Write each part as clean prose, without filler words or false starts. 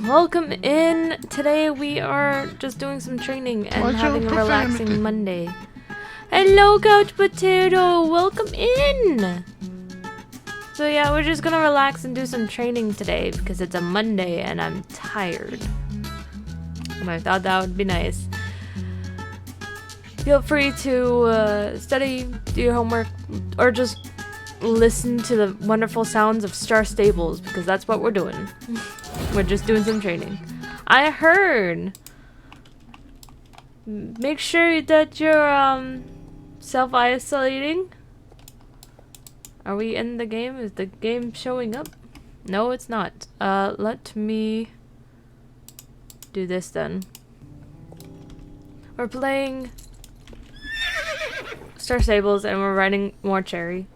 Welcome in. Today we are just doing some training and having a relaxing Monday. Hello, Couch Potato. Welcome in. So yeah, we're just gonna relax and do some training today because it's a Monday and I'm tired. And I thought that would be nice. Feel free to study, do your homework, or just listen to the wonderful sounds of Star Stables because that's what we're doing. We're just doing some training. I heard. Make sure that you're self-isolating. Are we in the game? Is the game showing up? No, it's not. Let me do this then. We're playing Star Stables and we're riding more Cherry.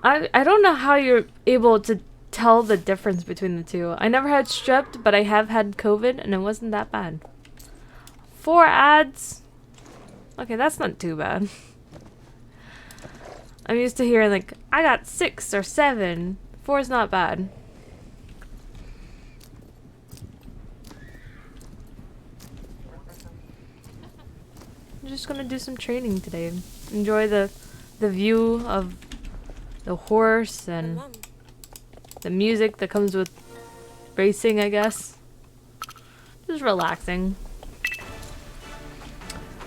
I don't know how you're able to tell the difference between the two. I never had strep, but I have had COVID and it wasn't that bad. 4 ads. Okay, that's not too bad. I'm used to hearing like, I got 6 or 7. 4 is not bad. I'm just gonna do some training today. Enjoy the view of the horse and the music that comes with racing, I guess. Just relaxing.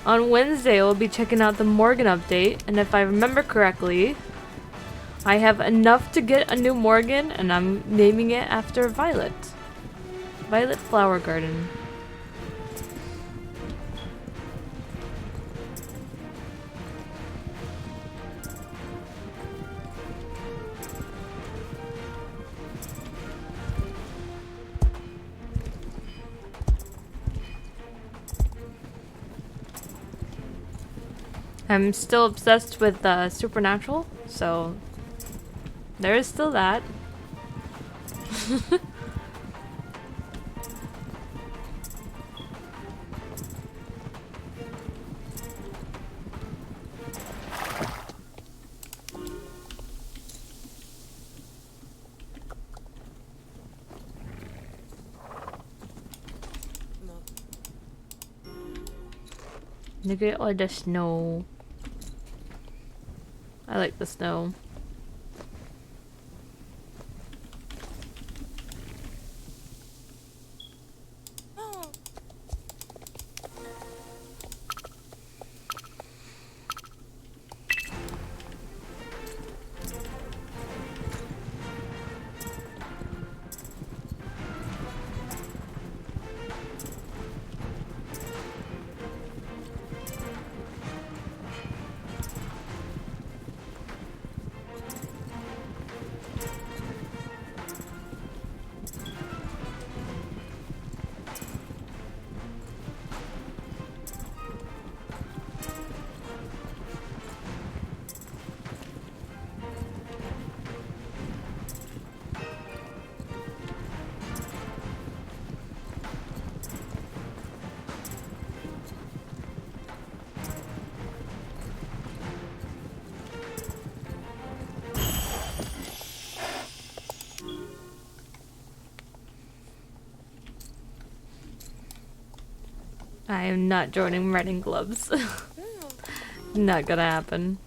On Wednesday, we'll be checking out the Morgan update, and if I remember correctly, I have enough to get a new Morgan, and I'm naming it after Violet. Violet Flower Garden. I'm still obsessed with Supernatural, so there is still that. Look at all the snow. I like the snow. I am not joining Riding Gloves. Not gonna happen.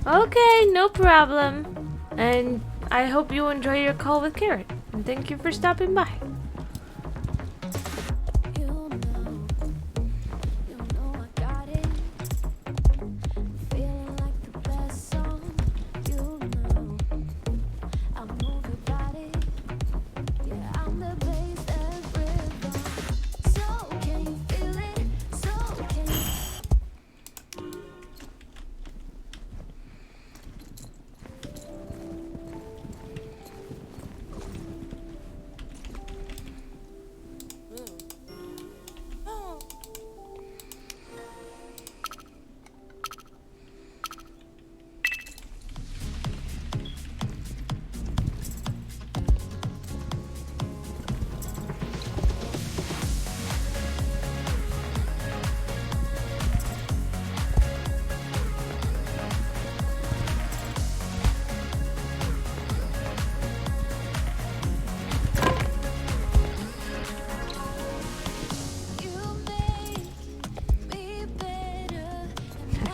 Okay, no problem. And I hope you enjoy your call with Carrot. And thank you for stopping by.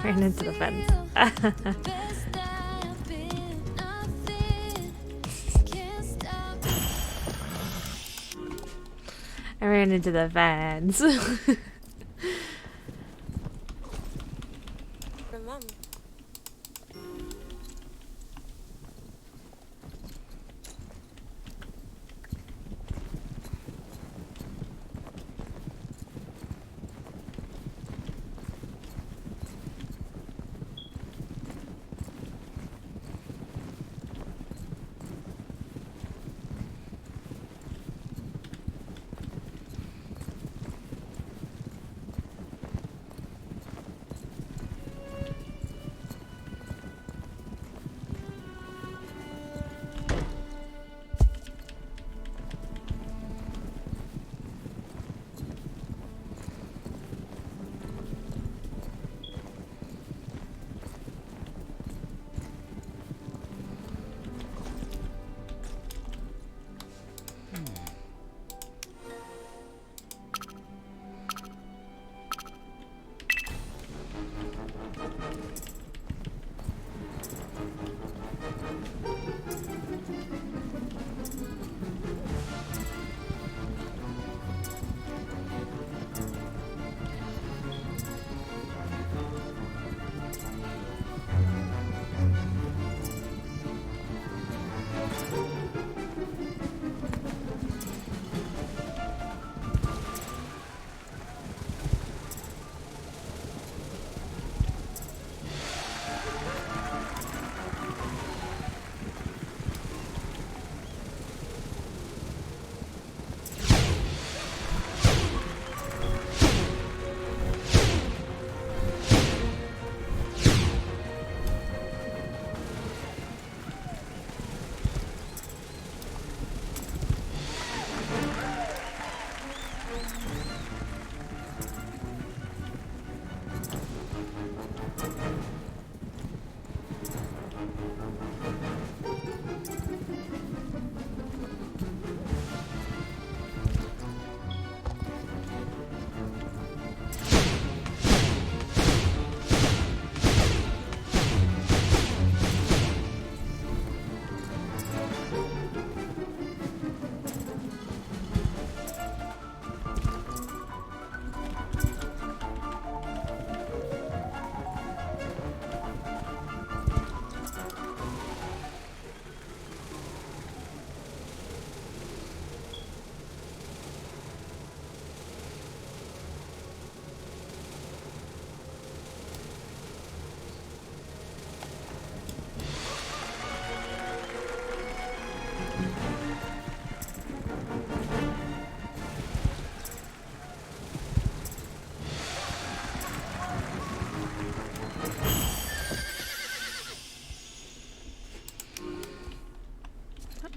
Ran into the fence. I ran into the fence.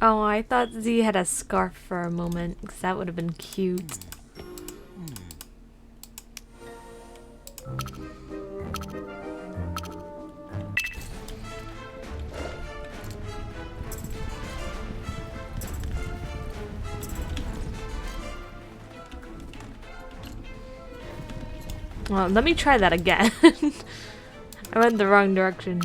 Oh, I thought Z had a scarf for a moment, because that would have been cute. Well, let me try that again. I went the wrong direction.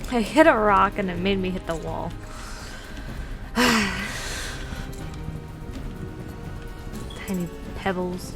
I hit a rock and it made me hit the wall. Tiny pebbles.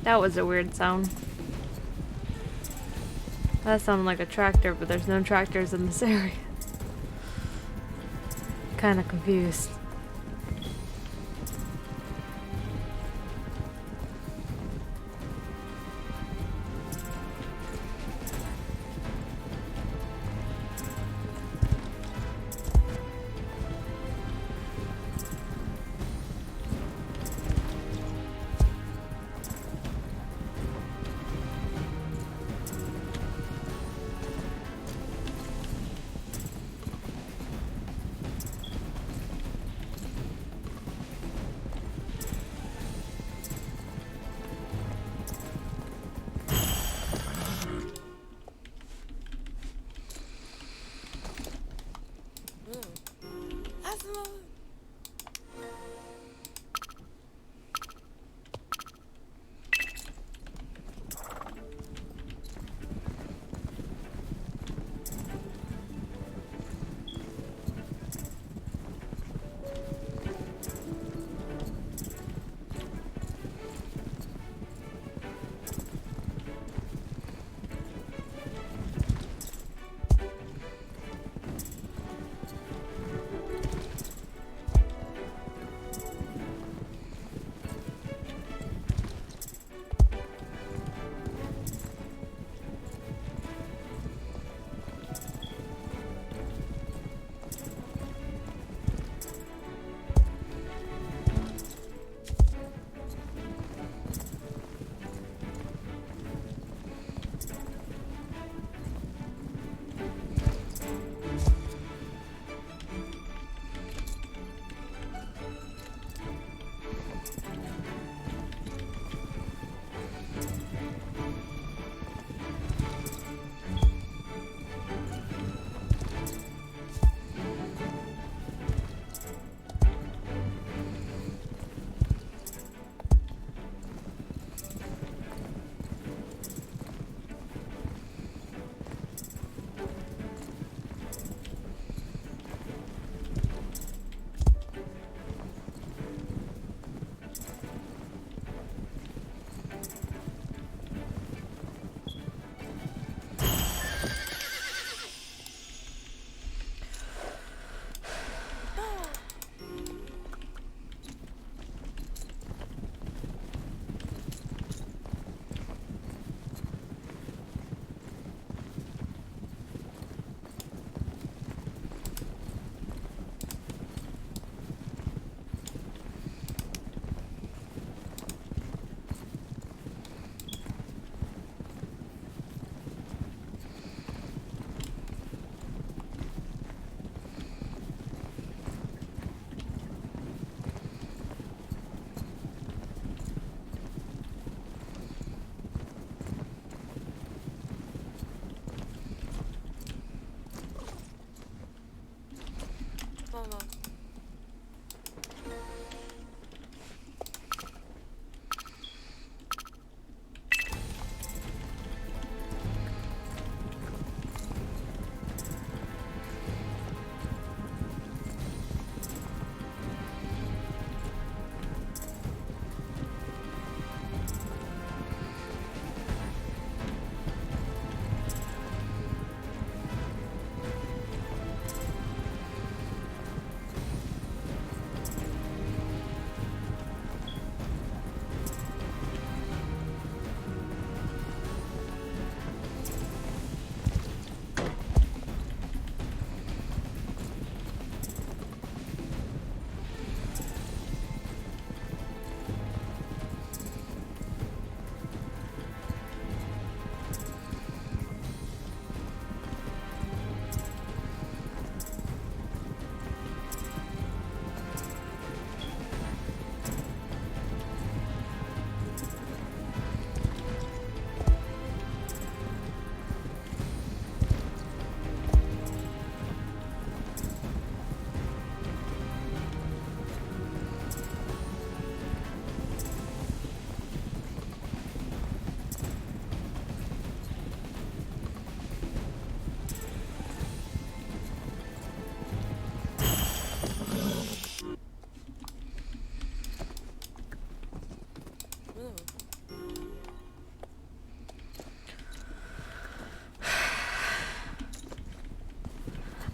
That was a weird sound. That sounded like a tractor, but there's no tractors in this area. Kinda confused.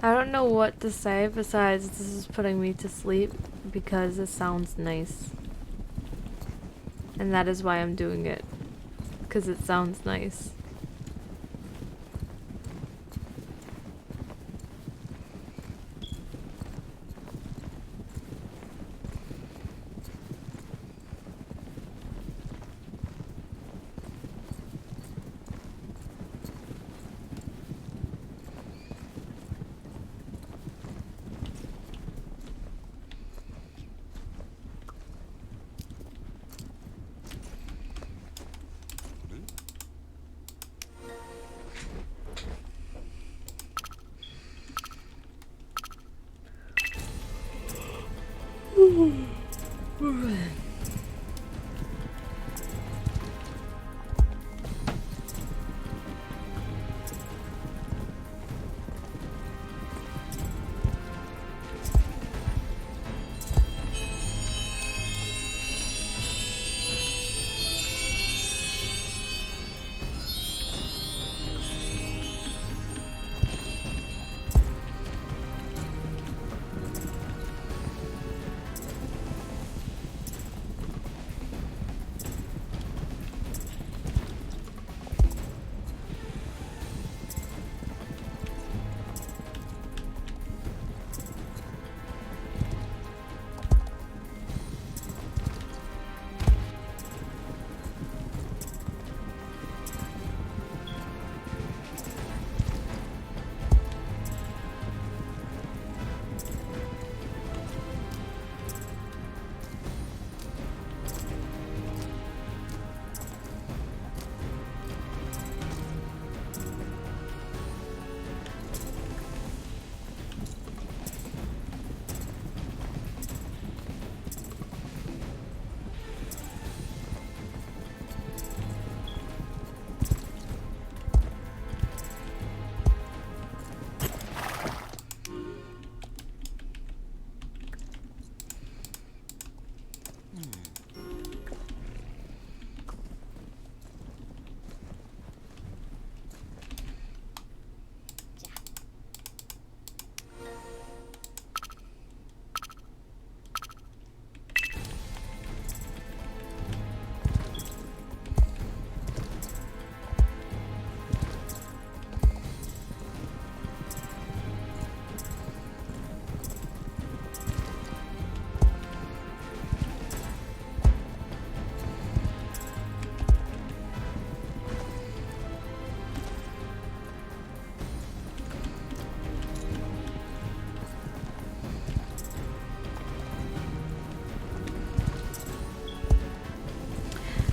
I don't know what to say besides this is putting me to sleep because it sounds nice. And that is why I'm doing it. Because it sounds nice.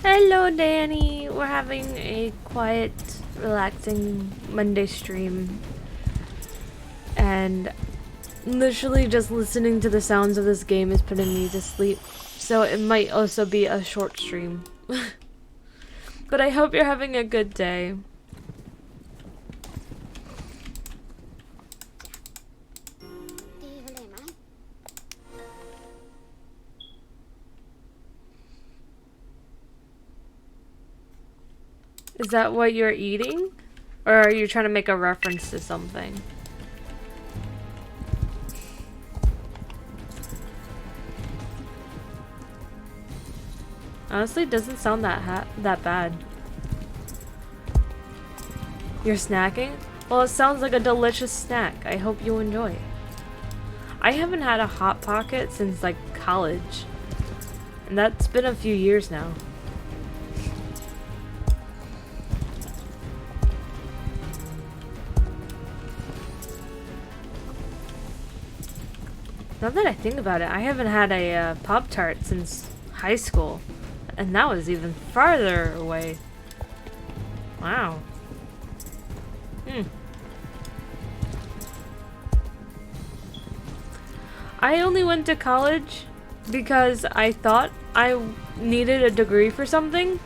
Hello, Danny. We're having a quiet, relaxing Monday stream. And literally just listening to the sounds of this game is putting me to sleep. So it might also be a short stream. But I hope you're having a good day. Is that what you're eating? Or are you trying to make a reference to something? Honestly, it doesn't sound that bad. You're snacking? Well, it sounds like a delicious snack. I hope you enjoy. I haven't had a Hot Pocket since like college. And that's been a few years now. Now that I think about it, I haven't had a Pop-Tart since high school. And that was even farther away. Wow. I only went to college because I thought I needed a degree for something.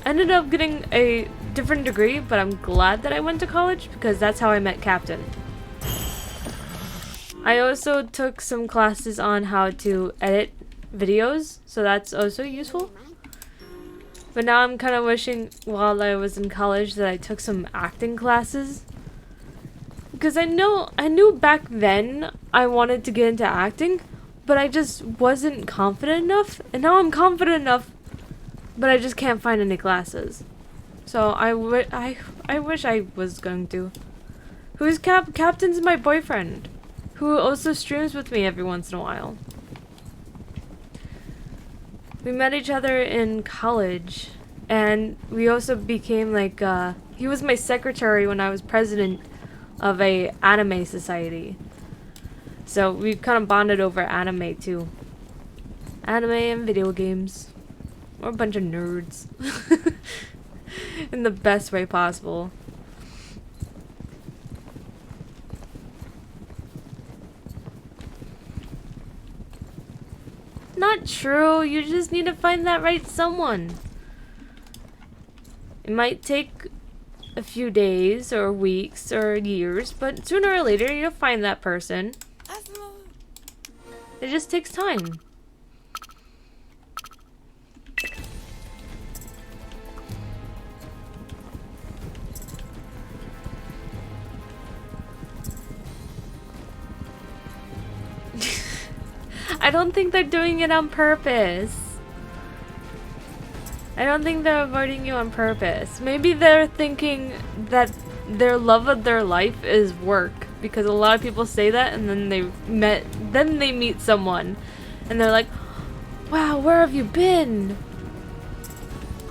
Ended up getting a different degree, but I'm glad that I went to college because that's how I met Captain. I also took some classes on how to edit videos, so that's also useful. But now I'm kind of wishing while I was in college that I took some acting classes. because I knew back then I wanted to get into acting, but I just wasn't confident enough, and now I'm confident enough, but I just can't find any classes. So I wish I was going to. Who's Captain's my boyfriend, who also streams with me every once in a while. We met each other in college, and we also became like, he was my secretary when I was president of a anime society. So we kind of bonded over anime too. Anime and video games. We're a bunch of nerds. In the best way possible. Not true. You just need to find that right someone. It might take a few days or weeks or years, but sooner or later you'll find that person. It just takes time. I don't think they're doing it on purpose. I don't think they're avoiding you on purpose. Maybe they're thinking that their love of their life is work, because a lot of people say that, and then they meet someone and they're like, wow, where have you been?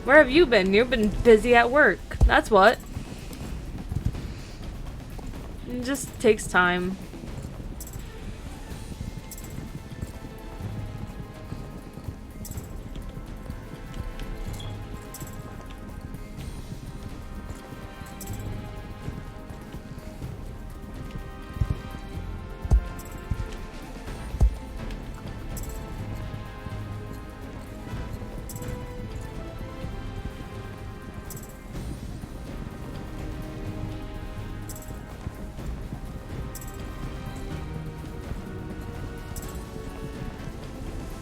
Where have you been? You've been busy at work. That's what. It just takes time.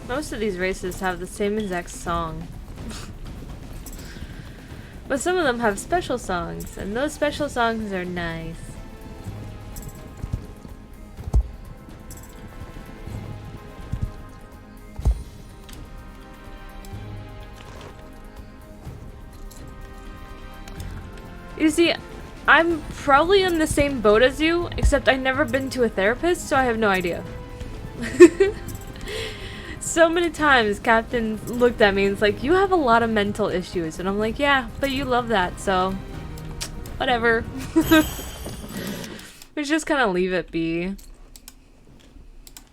Most of these races have the same exact song. But some of them have special songs, and those special songs are nice. You see, I'm probably in the same boat as you, except I've never been to a therapist, so I have no idea. So many times Captain looked at me and it's like, you have a lot of mental issues, and I'm like, yeah, but you love that, so whatever. We just kind of leave it be.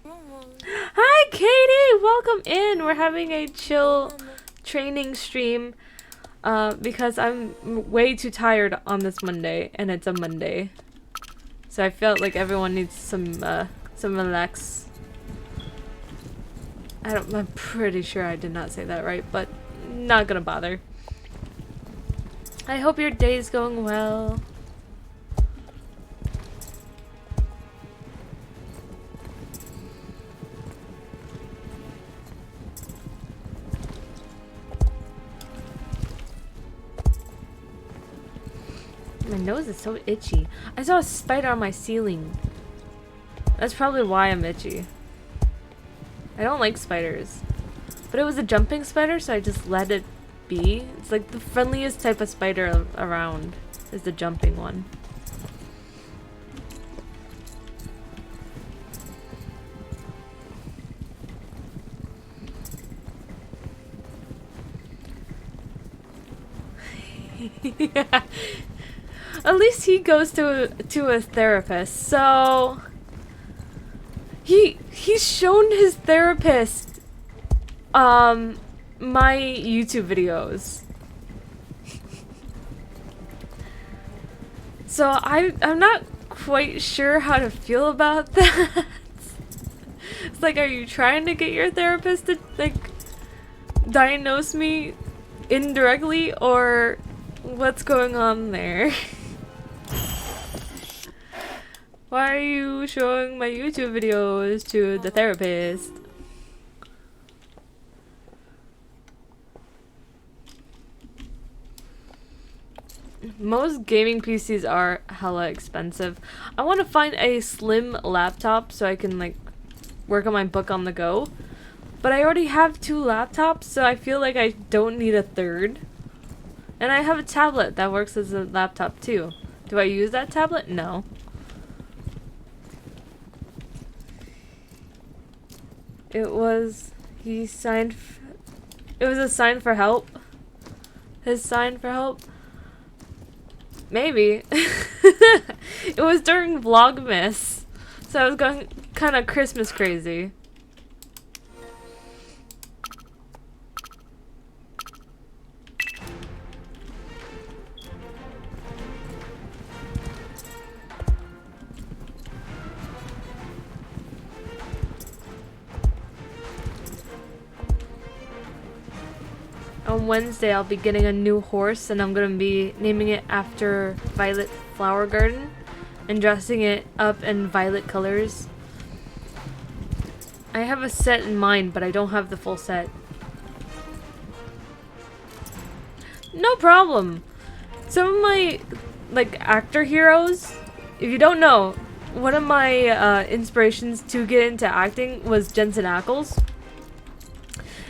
Hi Katie, welcome in. We're having a chill training stream because I'm way too tired on this Monday, and it's a Monday, so I felt like everyone needs some relax. I'm pretty sure I did not say that right, but not gonna bother. I hope your day's going well. My nose is so itchy. I saw a spider on my ceiling. That's probably why I'm itchy. I don't like spiders. But it was a jumping spider, so I just let it be. It's like the friendliest type of spider around is the jumping one. Yeah. At least he goes to a therapist, so he's shown his therapist my YouTube videos. So I'm not quite sure how to feel about that. It's like, are you trying to get your therapist to like diagnose me indirectly, or what's going on there? Why are you showing my YouTube videos to the therapist? Most gaming PCs are hella expensive. I want to find a slim laptop so I can like work on my book on the go. But I already have 2 laptops, so I feel like I don't need a third. And I have a tablet that works as a laptop too. Do I use that tablet? No. It was... he signed... it was a sign for help. His sign for help. Maybe. It was during Vlogmas. So I was going kind of Christmas crazy. On Wednesday, I'll be getting a new horse, and I'm gonna be naming it after Violet Flower Garden and dressing it up in violet colors. I have a set in mind, but I don't have the full set. No problem. Some of my like actor heroes, if you don't know, one of my inspirations to get into acting was Jensen Ackles.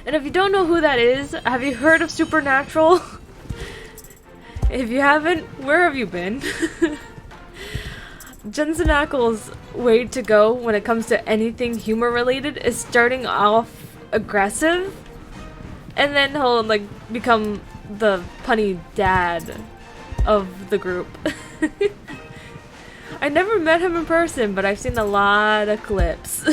And if you don't know who that is, have you heard of Supernatural? If you haven't, where have you been? Jensen Ackles' way to go when it comes to anything humor related is starting off aggressive, and then he'll like become the punny dad of the group. I never met him in person, but I've seen a lot of clips.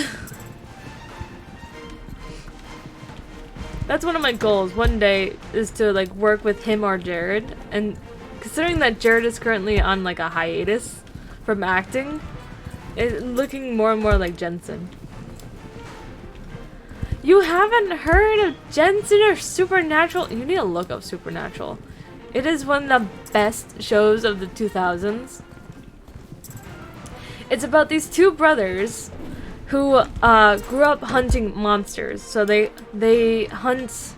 That's one of my goals one day, is to like work with him or Jared, and considering that Jared is currently on like a hiatus from acting, it's looking more and more like Jensen. You haven't heard of Jensen or Supernatural? You need to look up Supernatural. It is one of the best shows of the 2000s. It's about these 2 brothers who grew up hunting monsters. So they hunt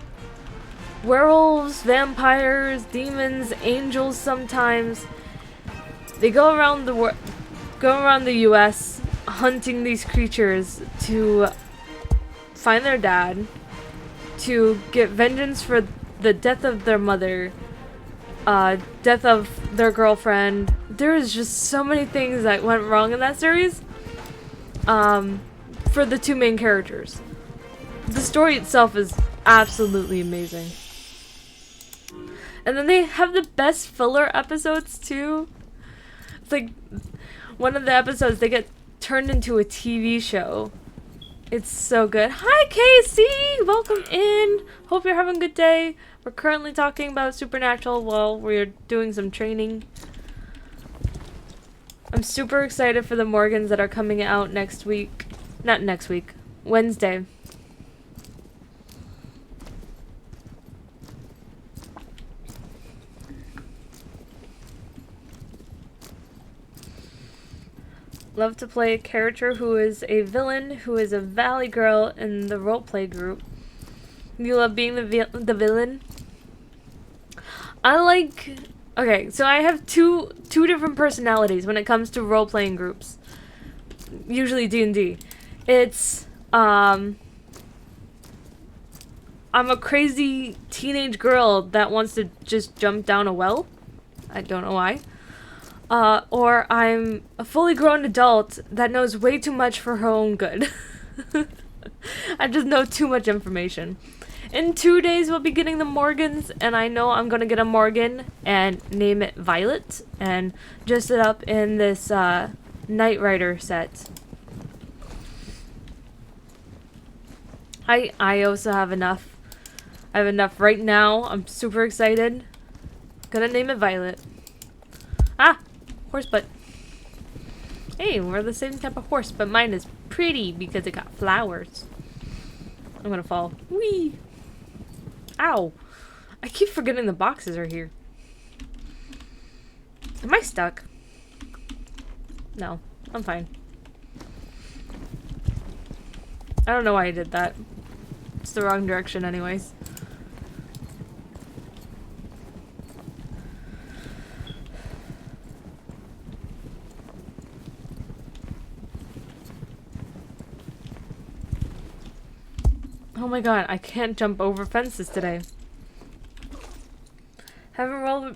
werewolves, vampires, demons, angels sometimes. They go around the US hunting these creatures to find their dad, to get vengeance for the death of their mother, death of their girlfriend. There is just so many things that went wrong in that series. For the 2 main characters. The story itself is absolutely amazing. And then they have the best filler episodes too. It's like one of the episodes they get turned into a TV show. It's so good. Hi Casey! Welcome in! Hope you're having a good day. We're currently talking about Supernatural while we're doing some training. I'm super excited for the Morgans that are coming out next week. Not next week. Wednesday. Love to play a character who is a villain, who is a valley girl in the roleplay group. You love being the villain? I like... Okay, so I have two different personalities when it comes to role-playing groups. Usually D&D. It's, I'm a crazy teenage girl that wants to just jump down a well. I don't know why. Or I'm a fully grown adult that knows way too much for her own good. I just know too much information. In 2 days, we'll be getting the Morgans, and I know I'm gonna get a Morgan and name it Violet, and dress it up in this Knight Rider set. I also have enough. I have enough right now. I'm super excited. Gonna name it Violet. Ah! Horse butt. Hey, we're the same type of horse, but mine is pretty because it got flowers. I'm gonna fall. Whee! Ow! I keep forgetting the boxes are here. Am I stuck? No, I'm fine. I don't know why I did that. It's the wrong direction anyways. Oh my god, I can't jump over fences today. Haven't role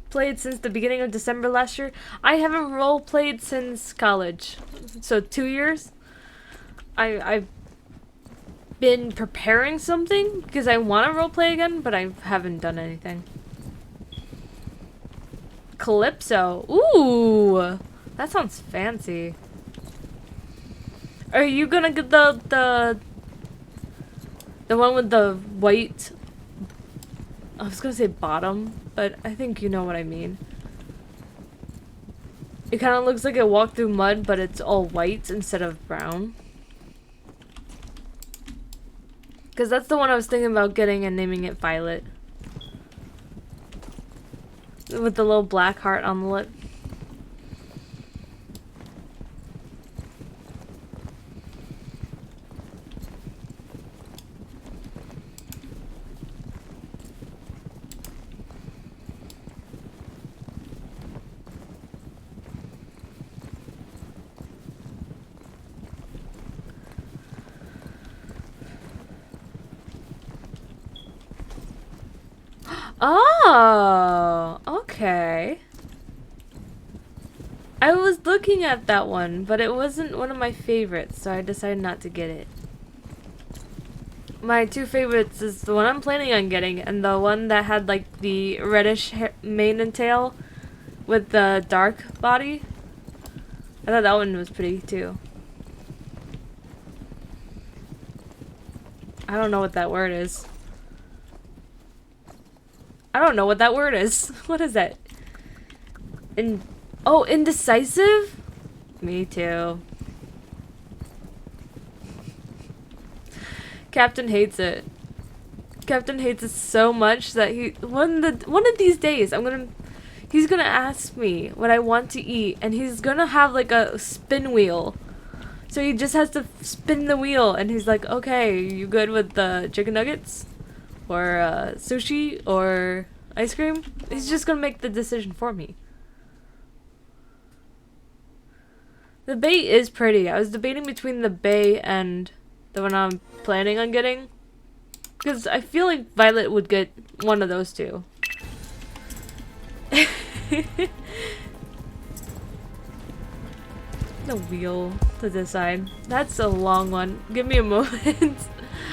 played since the beginning of December last year. I haven't role played since college. So 2 years. I've been preparing something because I want to role play again, but I haven't done anything. Calypso. Ooh, that sounds fancy. Are you gonna get the one with the white? I was gonna say bottom, but I think you know what I mean. It kind of looks like it walked through mud, but it's all white instead of brown. Because that's the one I was thinking about getting and naming it Violet. With the little black heart on the lip. Oh, okay. I was looking at that one, but it wasn't one of my favorites, so I decided not to get it. My two favorites is the one I'm planning on getting, and the one that had like the reddish mane and tail with the dark body. I thought that one was pretty too. I don't know what that word is. I don't know what that word is. What is that? Oh, indecisive? Me too. Captain hates it. Captain hates it so much that one of these days he's gonna ask me what I want to eat, and he's gonna have like a spin wheel. So he just has to spin the wheel, and he's like, okay, you good with the chicken nuggets? Or sushi? Or ice cream? He's just gonna make the decision for me. The bait is pretty. I was debating between the bay and the one I'm planning on getting. Because I feel like Violet would get one of those two. The wheel to decide. That's a long one. Give me a moment.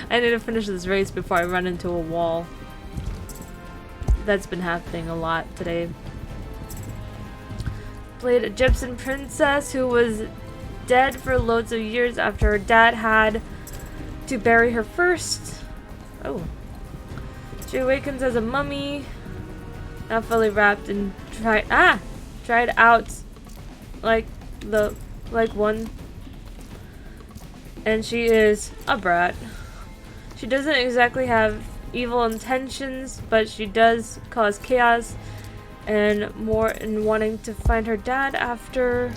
I need to finish this race before I run into a wall. That's been happening a lot today. Played a Egyptian princess who was dead for loads of years after her dad had to bury her first. Oh. She awakens as a mummy, now fully wrapped and tried out like one. And she is a brat. She doesn't exactly have evil intentions, but she does cause chaos and more in wanting to find her dad after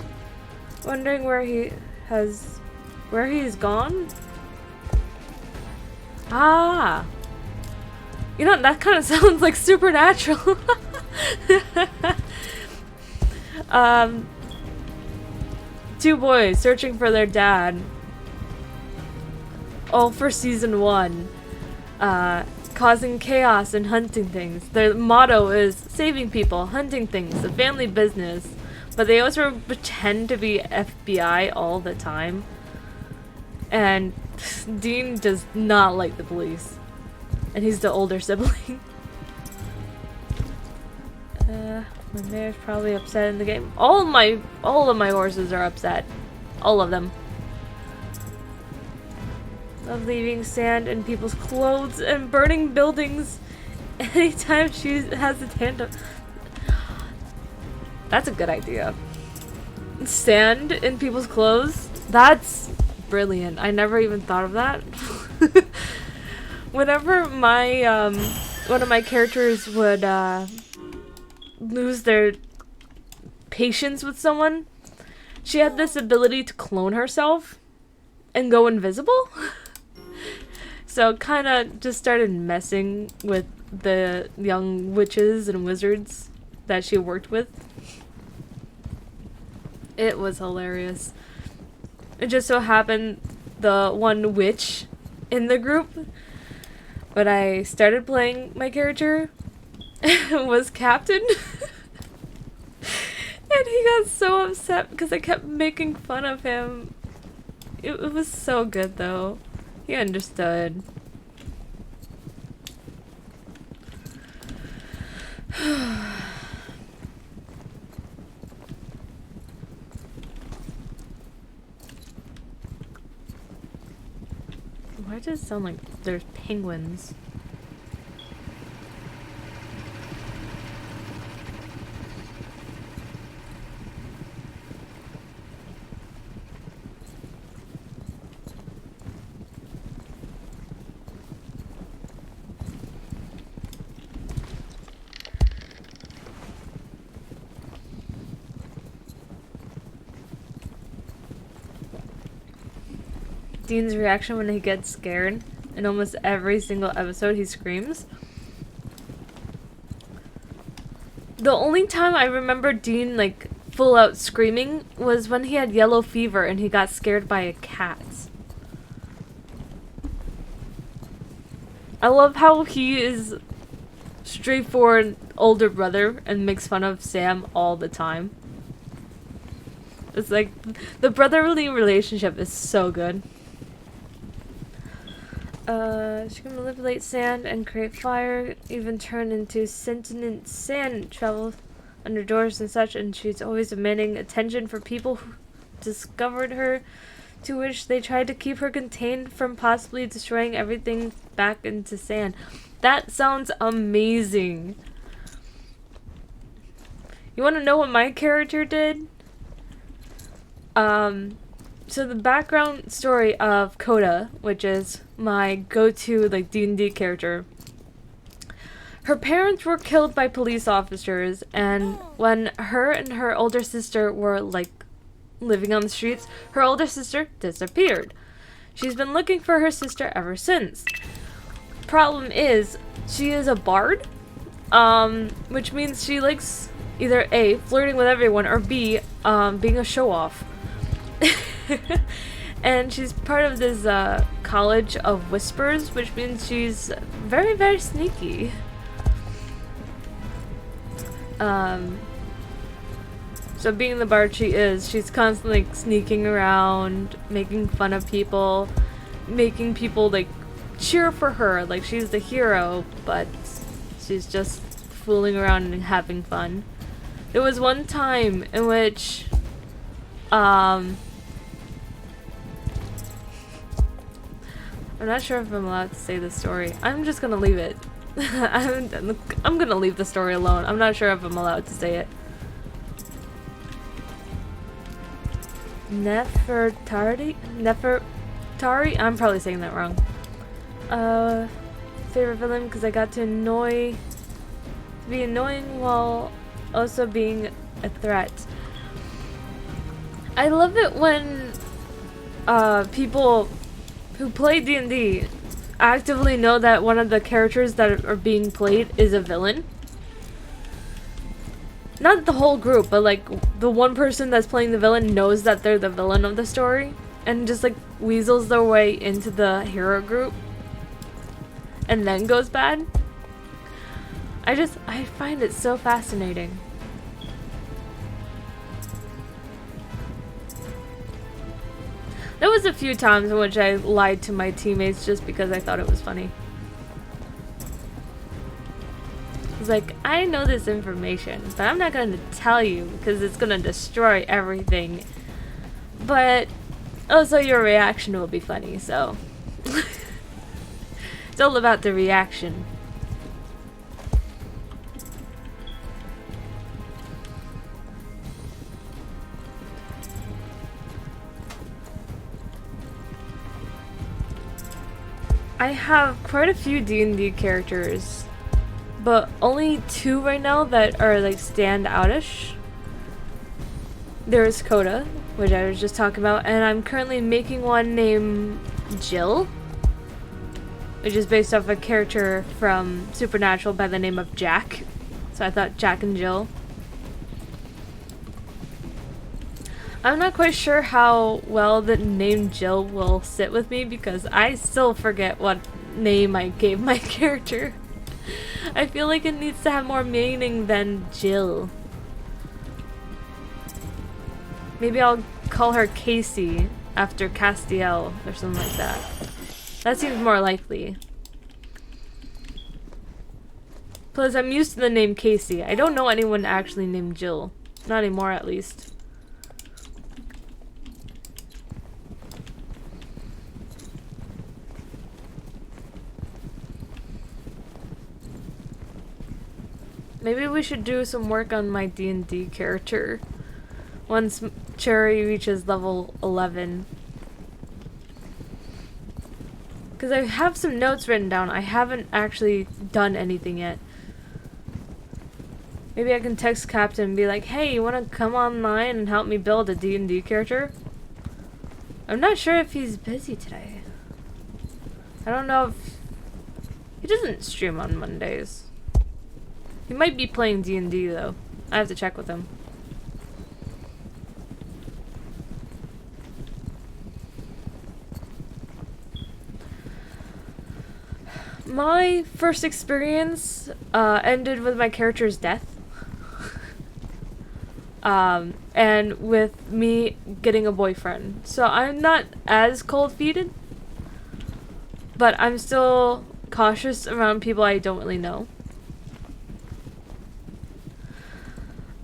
wondering where he's gone. Ah, you know, that kind of sounds like Supernatural. Two boys searching for their dad. All for season 1. Causing chaos and hunting things. Their motto is saving people, hunting things, a family business. But they also pretend to be FBI all the time. And Dean does not like the police. And he's the older sibling. My mayor's probably upset in the game. All of my horses are upset. All of them. Of leaving sand in people's clothes and burning buildings anytime she has a tandem. That's a good idea. Sand in people's clothes? That's brilliant. I never even thought of that. Whenever my one of my characters would lose their patience with someone, she had this ability to clone herself and go invisible. So kind of just started messing with the young witches and wizards that she worked with. It was hilarious. It just so happened the one witch in the group when I started playing my character was Captain. And he got so upset because I kept making fun of him. It was so good though. He understood. Why does it sound like there's penguins? Dean's reaction when he gets scared. In almost every single episode, he screams. The only time I remember Dean, like, full out screaming was when he had yellow fever and he got scared by a cat. I love how he is straightforward older brother and makes fun of Sam all the time. It's like, the brotherly relationship is so good. She can manipulate sand and create fire, even turn into sentient sand, travel under doors and such, and she's always demanding attention for people who discovered her, to which they tried to keep her contained from possibly destroying everything back into sand. That sounds amazing. You want to know what my character did? So the background story of Coda, which is my go-to like D&D character, her parents were killed by police officers, and when her and her older sister were like living on the streets, her older sister disappeared. She's been looking for her sister ever since. Problem is, she is a bard, which means she likes either A, flirting with everyone, or B, being a show-off. And she's part of this college of whispers, which means she's very, very sneaky. So being the bard she is, she's constantly like, sneaking around, making fun of people, making people like cheer for her, like she's the hero, but she's just fooling around and having fun. There was one time in which I'm not sure if I'm allowed to say this story. I'm just gonna leave it. I'm gonna leave the story alone. I'm not sure if I'm allowed to say it. Nefertari? I'm probably saying that wrong. Favorite villain because I got to be annoying while also being a threat. I love it when people who play D&D actively know that one of the characters that are being played is a villain. Not the whole group, but like the one person that's playing the villain knows that they're the villain of the story and just like weasels their way into the hero group and then goes bad. I find it so fascinating. There was a few times in which I lied to my teammates just because I thought it was funny. I was like, I know this information, but I'm not going to tell you because it's going to destroy everything. But also your reaction will be funny, so it's all about the reaction. I have quite a few D&D characters, but only 2 right now that are like stand outish. There's Coda, which I was just talking about, and I'm currently making one named Jill, which is based off a character from Supernatural by the name of Jack. So I thought Jack and Jill. I'm not quite sure how well the name Jill will sit with me because I still forget what name I gave my character. I feel like it needs to have more meaning than Jill. Maybe I'll call her Casey after Castiel or something like that. That seems more likely. Plus, I'm used to the name Casey. I don't know anyone actually named Jill. Not anymore, at least. Maybe we should do some work on my D&D character once Cherry reaches level 11. Because I have some notes written down. I haven't actually done anything yet. Maybe I can text Captain and be like, hey, you want to come online and help me build a D&D character? I'm not sure if he's busy today. I don't know if... He doesn't stream on Mondays. He might be playing D&D though. I have to check with him. My first experience ended with my character's death. And with me getting a boyfriend. So I'm not as cold-feeted, but I'm still cautious around people I don't really know.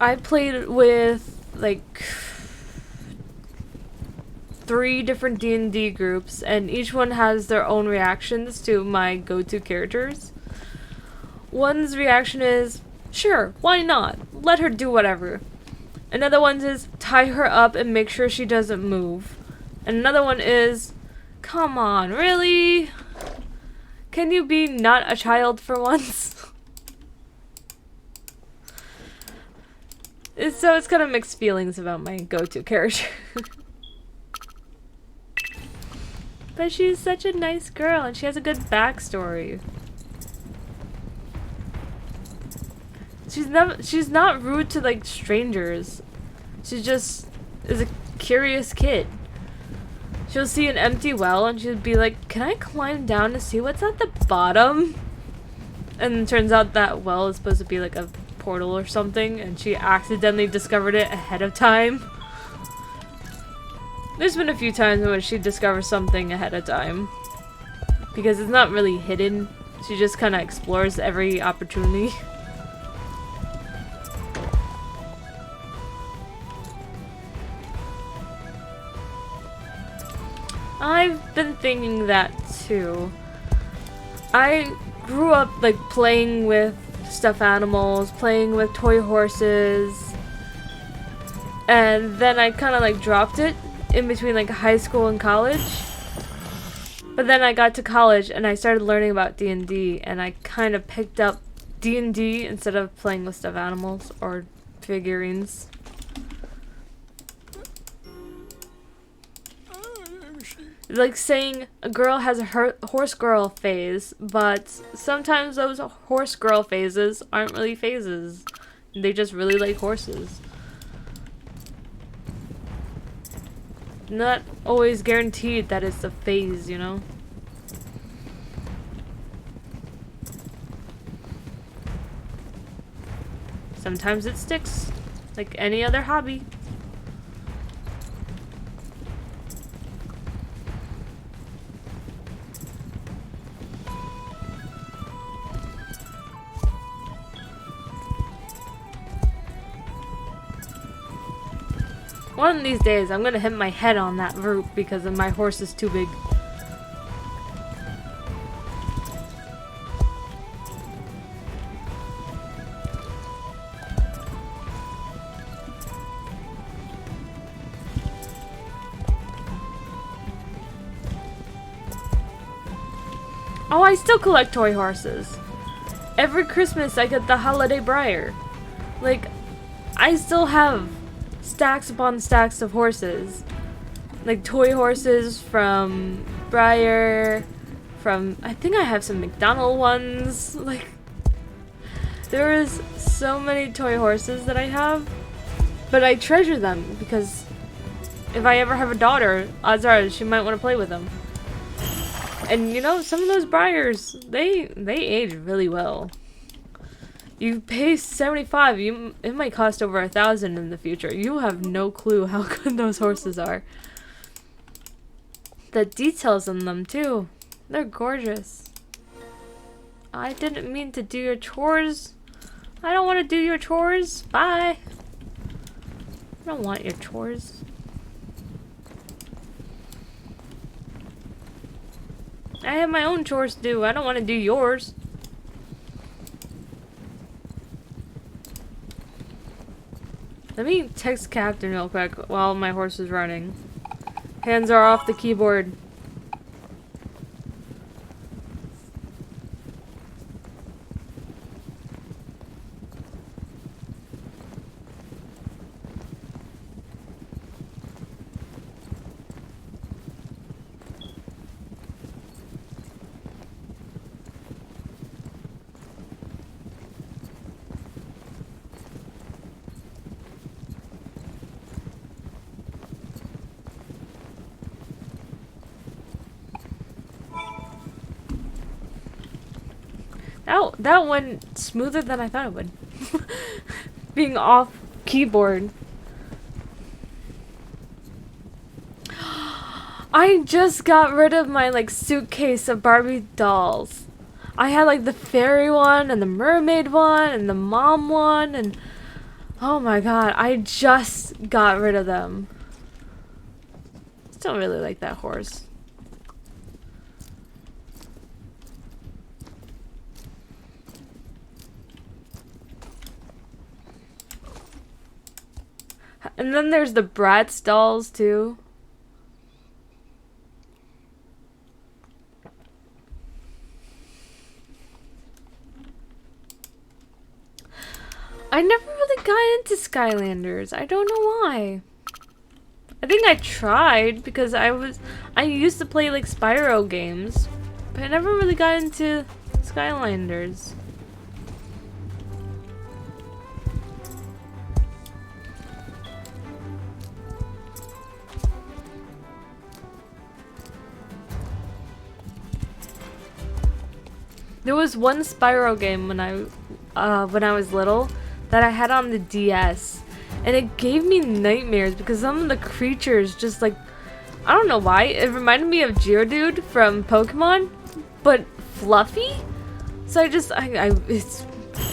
I played with like 3 different D&D groups, and each one has their own reactions to my go-to characters. One's reaction is, sure, why not? Let her do whatever. Another one is, tie her up and make sure she doesn't move. And another one is, come on, really? Can you be not a child for once? So it's kind of mixed feelings about my go-to character. But she's such a nice girl and she has a good backstory. She's not rude to like strangers. She just is a curious kid. She'll see an empty well and she'll be like, can I climb down to see what's at the bottom? And it turns out that well is supposed to be like a portal or something, and she accidentally discovered it ahead of time. There's been a few times when she discovers something ahead of time. Because it's not really hidden. She just kind of explores every opportunity. I've been thinking that too. I grew up like playing with stuffed animals, playing with toy horses, and then I kind of like dropped it in between like high school and college. But then I got to college and I started learning about D&D, and I kind of picked up D&D instead of playing with stuffed animals or figurines. Like saying a girl has a horse girl phase, but sometimes those horse girl phases aren't really phases. They just really like horses. Not always guaranteed that it's a phase, you know? Sometimes it sticks, like any other hobby. One of these days, I'm gonna hit my head on that root because my horse is too big. Oh, I still collect toy horses. Every Christmas, I get the Holiday Briar. Like, I still have stacks upon stacks of horses. Like toy horses from Briar, from, I think I have some McDonald ones. Like, there is so many toy horses that I have, but I treasure them because if I ever have a daughter, odds are she might want to play with them. And you know, some of those briars, they age really well. You pay 75, it might cost over 1,000 in the future. You have no clue how good those horses are. The details on them too, they're gorgeous. I didn't mean to do your chores. I don't want to do your chores. Bye. I don't want your chores. I have my own chores to do. I don't want to do yours. Let me text Captain real quick while my horse is running. Hands are off the keyboard. That went smoother than I thought it would. Being off keyboard. I just got rid of my like suitcase of Barbie dolls. I had like the fairy one and the mermaid one and the mom one and oh my god, I just got rid of them. Still really like that horse. And then there's the Bratz dolls too. I never really got into Skylanders. I don't know why. I think I tried because I used to play like Spyro games, but I never really got into Skylanders. There was one Spyro game when I was little that I had on the DS, and it gave me nightmares because some of the creatures just like, I don't know why, it reminded me of Geodude from Pokemon, but fluffy. So it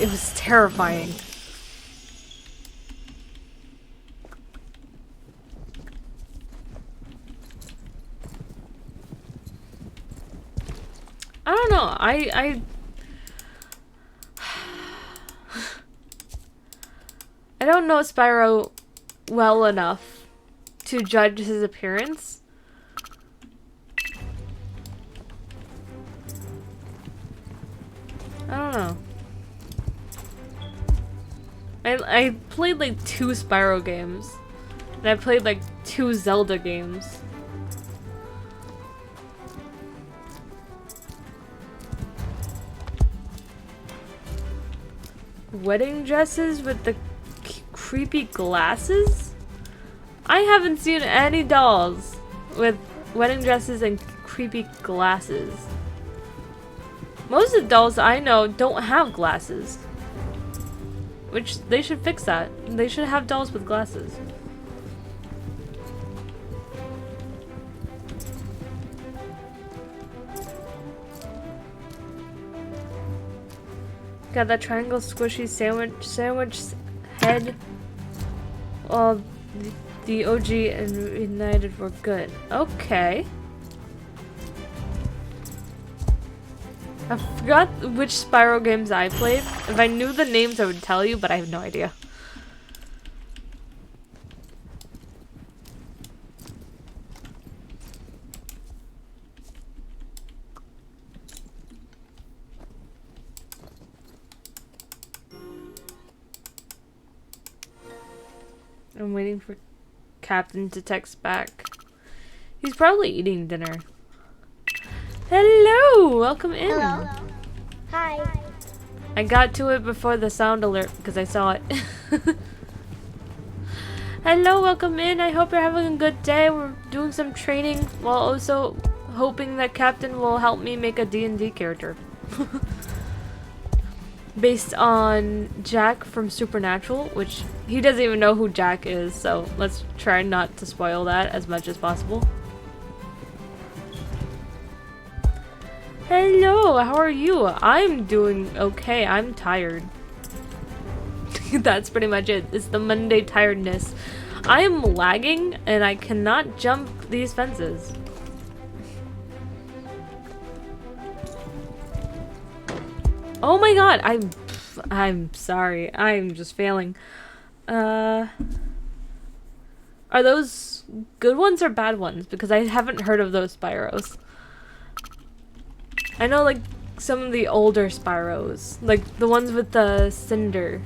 was terrifying. I don't know. I don't know Spyro well enough to judge his appearance. I don't know. I played like 2 Spyro games. And I played like 2 Zelda games. Wedding dresses with the creepy glasses? I haven't seen any dolls with wedding dresses and creepy glasses. Most of the dolls I know don't have glasses. Which, they should fix that. They should have dolls with glasses. Got that triangle squishy sandwich head. Well, the OG and United were good. Okay. I forgot which Spyro games I played. If I knew the names, I would tell you, but I have no idea. I'm waiting for Captain to text back. He's probably eating dinner. Hello! Welcome in! Hello. Hi. I got to it before the sound alert because I saw it. Hello, welcome in. I hope you're having a good day. We're doing some training while also hoping that Captain will help me make a D&D character. Based on Jack from Supernatural, which he doesn't even know who Jack is, so let's try not to spoil that as much as possible. Hello, how are you? I'm doing okay. I'm tired. That's pretty much it. It's the Monday tiredness. I am lagging and I cannot jump these fences. Oh my god, I'm sorry. I'm just failing. Are those good ones or bad ones? Because I haven't heard of those Spyros. I know like some of the older Spyros, like the ones with the cinder.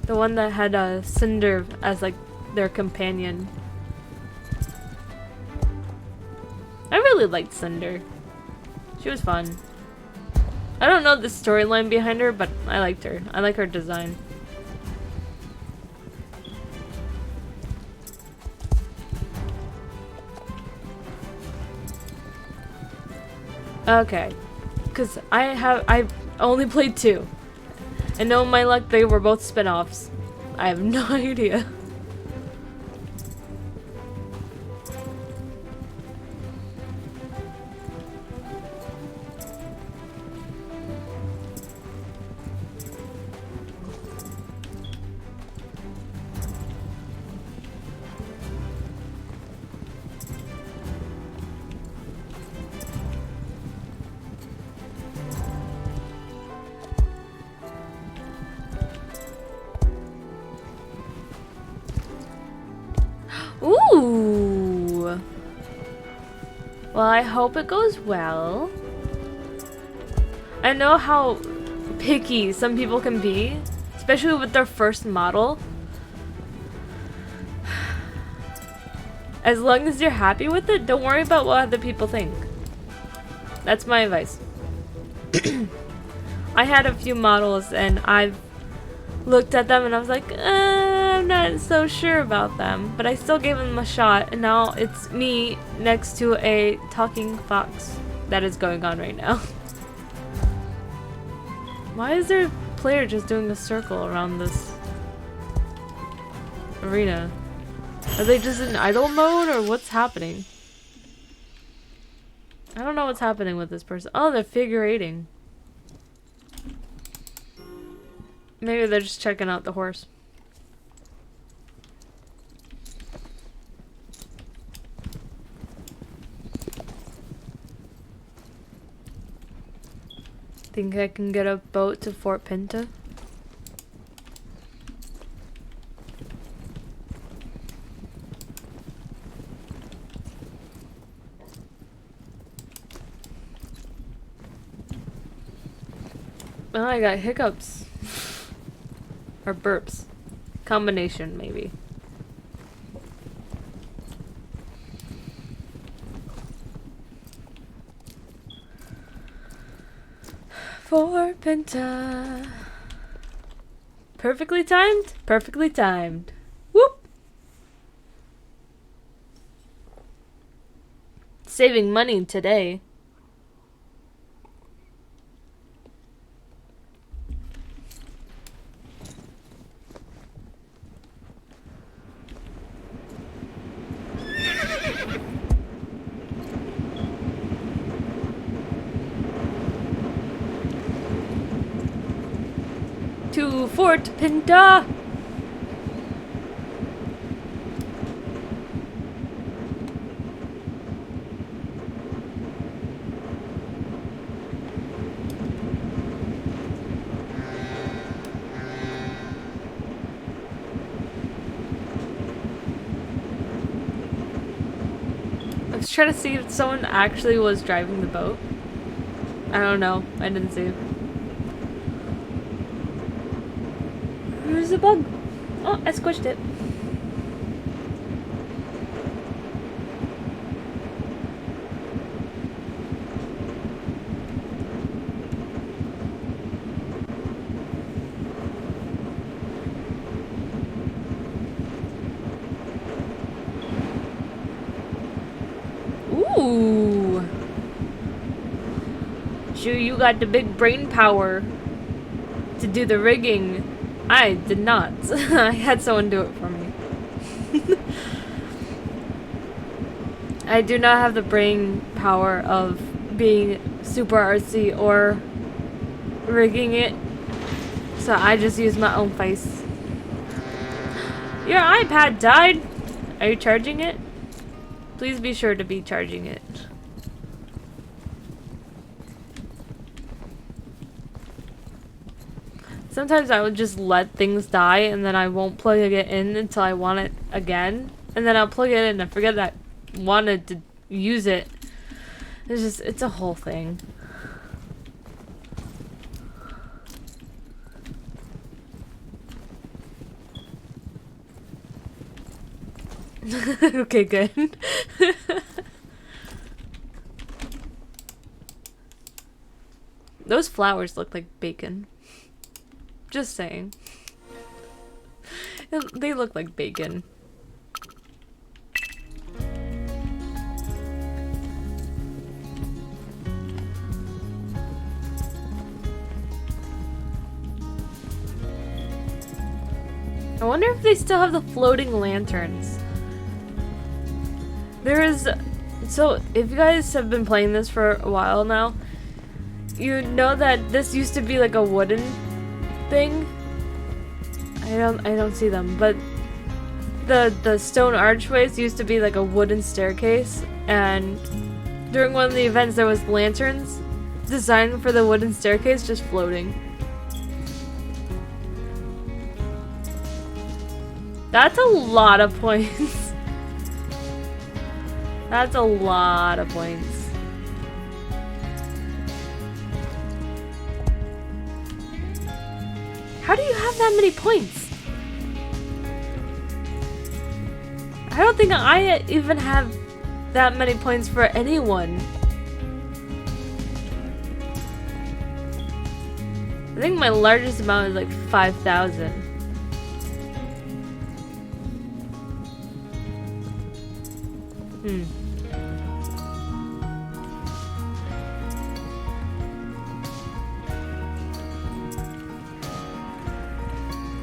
The one that had a cinder as like their companion. I really liked Cinder. She was fun. I don't know the storyline behind her, but I liked her. I like her design. Okay. Because I've only played 2. And no, my luck, they were both spin-offs. I have no idea. Ooh! Well, I hope it goes well. I know how picky some people can be, especially with their first model. As long as you're happy with it, don't worry about what other people think. That's my advice. I had a few models and I've looked at them and I was like, I'm not so sure about them, but I still gave them a shot, and now it's me next to a talking fox that is going on right now. Why is their player just doing a circle around this arena? Are they just in idle mode or what's happening? I don't know what's happening with this person. Oh, they're figure eighting. Maybe they're just checking out the horse. Think I can get a boat to Fort Pinta? Oh, I got hiccups. Or burps. Combination, maybe. Fort Pinta. Perfectly timed? Perfectly timed. Whoop! Saving money today. To Fort Pinta! I was trying to see if someone actually was driving the boat. I don't know. I didn't see. There's a bug. Oh, I squished it. Ooh. Sure, you got the big brain power to do the rigging. I did not. I had someone do it for me. I do not have the brain power of being super artsy or rigging it. So I just use my own face. Your iPad died. Are you charging it? Please be sure to be charging it. Sometimes I would just let things die and then I won't plug it in until I want it again. And then I'll plug it in and forget that I wanted to use it. It's a whole thing. Okay, good. Those flowers look like bacon. Just saying. They look like bacon. I wonder if they still have the floating lanterns. So if you guys have been playing this for a while now, you know that this used to be like a wooden thing. I don't see them, but the stone archways used to be like a wooden staircase, and during one of the events there was lanterns designed for the wooden staircase just floating. That's a lot of points. That's a lot of points. How do you have that many points? I don't think I even have that many points for anyone. I think my largest amount is like 5,000.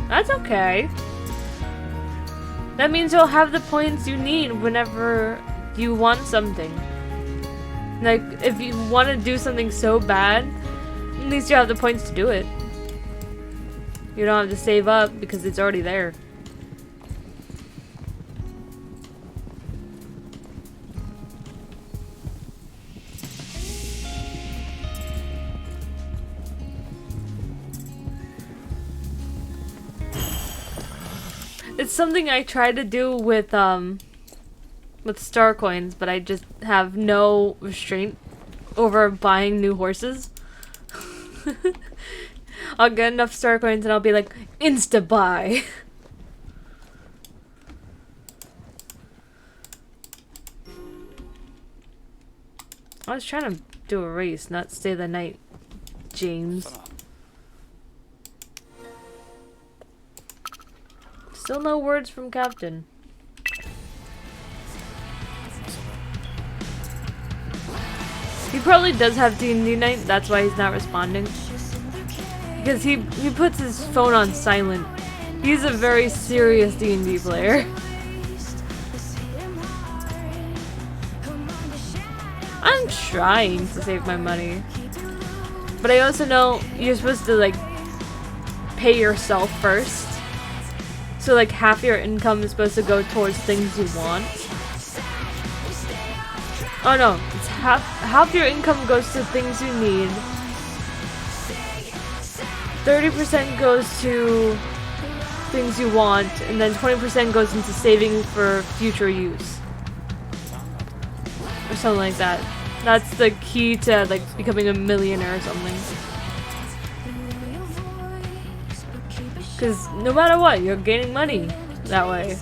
That's okay. That means you'll have the points you need whenever you want something. Like, if you want to do something so bad, at least you have the points to do it. You don't have to save up because it's already there. It's something I try to do with star coins, but I just have no restraint over buying new horses. I'll get enough star coins and I'll be like, insta buy. I was trying to do a race, not stay the night, James. Still no words from Captain. He probably does have D&D night, that's why he's not responding. Because he puts his phone on silent. He's a very serious D&D player. I'm trying to save my money. But I also know you're supposed to like pay yourself first. So like half your income is supposed to go towards things you want. Oh no, it's half your income goes to things you need. 30% goes to things you want, and then 20% goes into saving for future use. Or something like that. That's the key to like becoming a millionaire or something. Because no matter what, you're gaining money that way.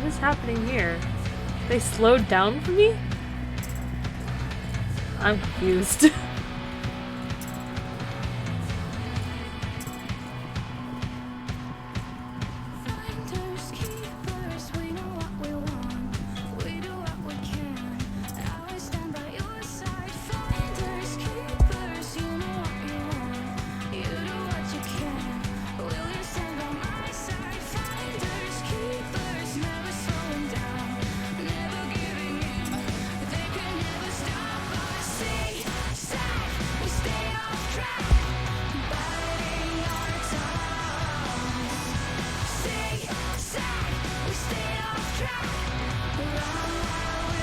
What is happening here? They slowed down for me? I'm confused.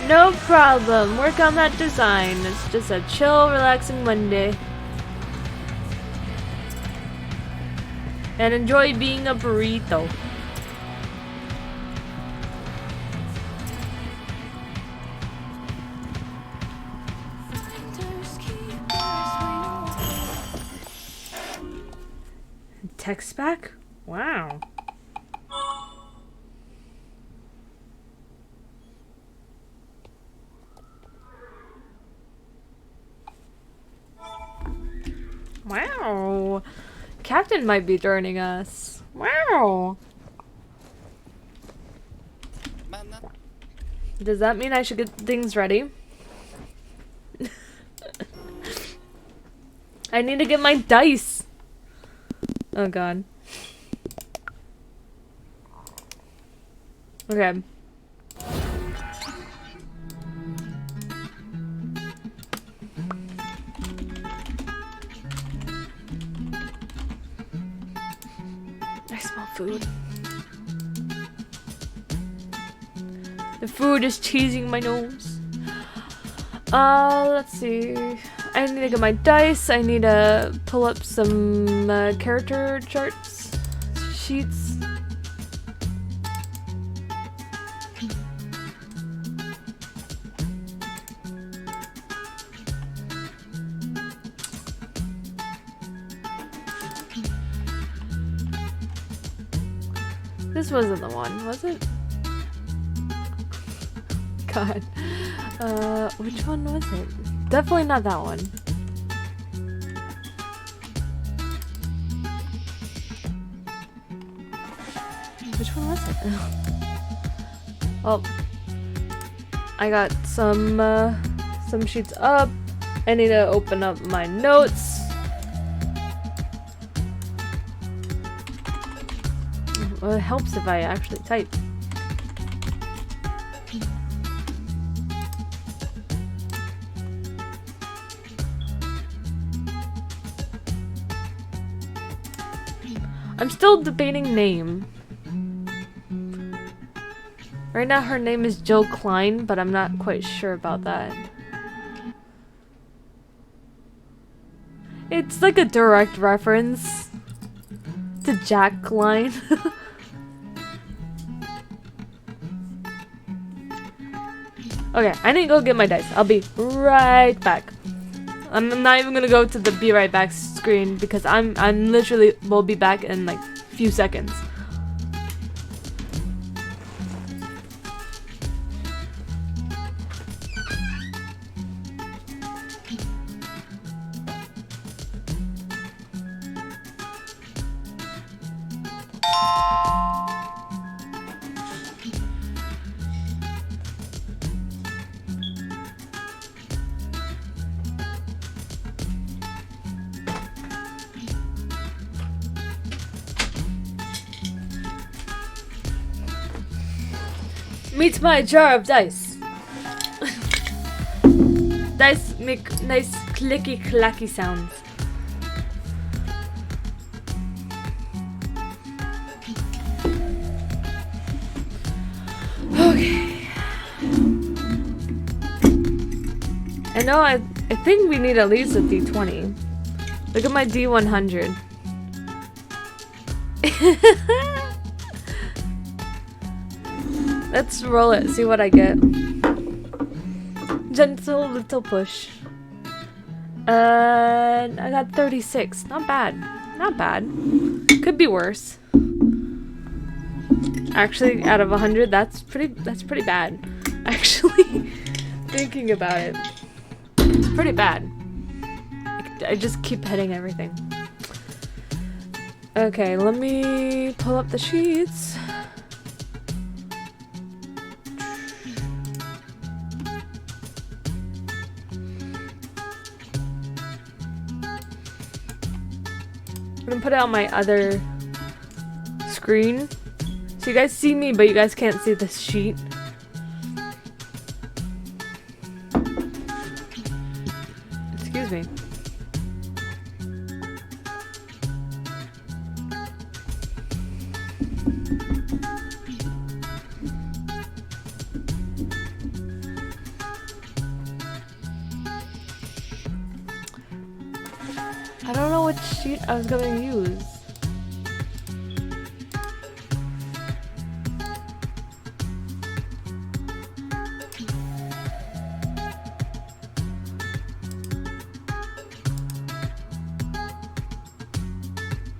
No problem. Work on that design. It's just a chill, relaxing Monday. And enjoy being a burrito. Text back? Wow. Wow. Captain might be joining us. Wow. Does that mean I should get things ready? I need to get my dice. Oh god. Okay. I smell food. The food is cheesing my nose. Let's see. I need to get my dice. I need to pull up some character charts, sheets. This wasn't the one, was it? God. Which one was it? Definitely not that one. Which one was it? Oh. I got some sheets up. I need to open up my notes. Well, it helps if I actually type. I'm still debating name. Right now her name is Jill Klein, but I'm not quite sure about that. It's like a direct reference to Jack Klein. Okay, I need to go get my dice. I'll be right back. I'm not even gonna go to the be right back screen because I'm literally will be back in like a few seconds. Meet my jar of dice. Dice make nice clicky clacky sounds. Okay. I know I think we need at least a D20. Look at my D100. Let's roll it, see what I get. Gentle little push. I got 36. Not bad. Not bad. Could be worse. Actually, out of 100, that's pretty bad. Actually, thinking about it, it's pretty bad. I just keep hitting everything. Okay, let me pull up the sheets. I'm gonna put it on my other screen. So you guys see me, but you guys can't see this sheet. Excuse me. I don't know which sheet I was gonna use.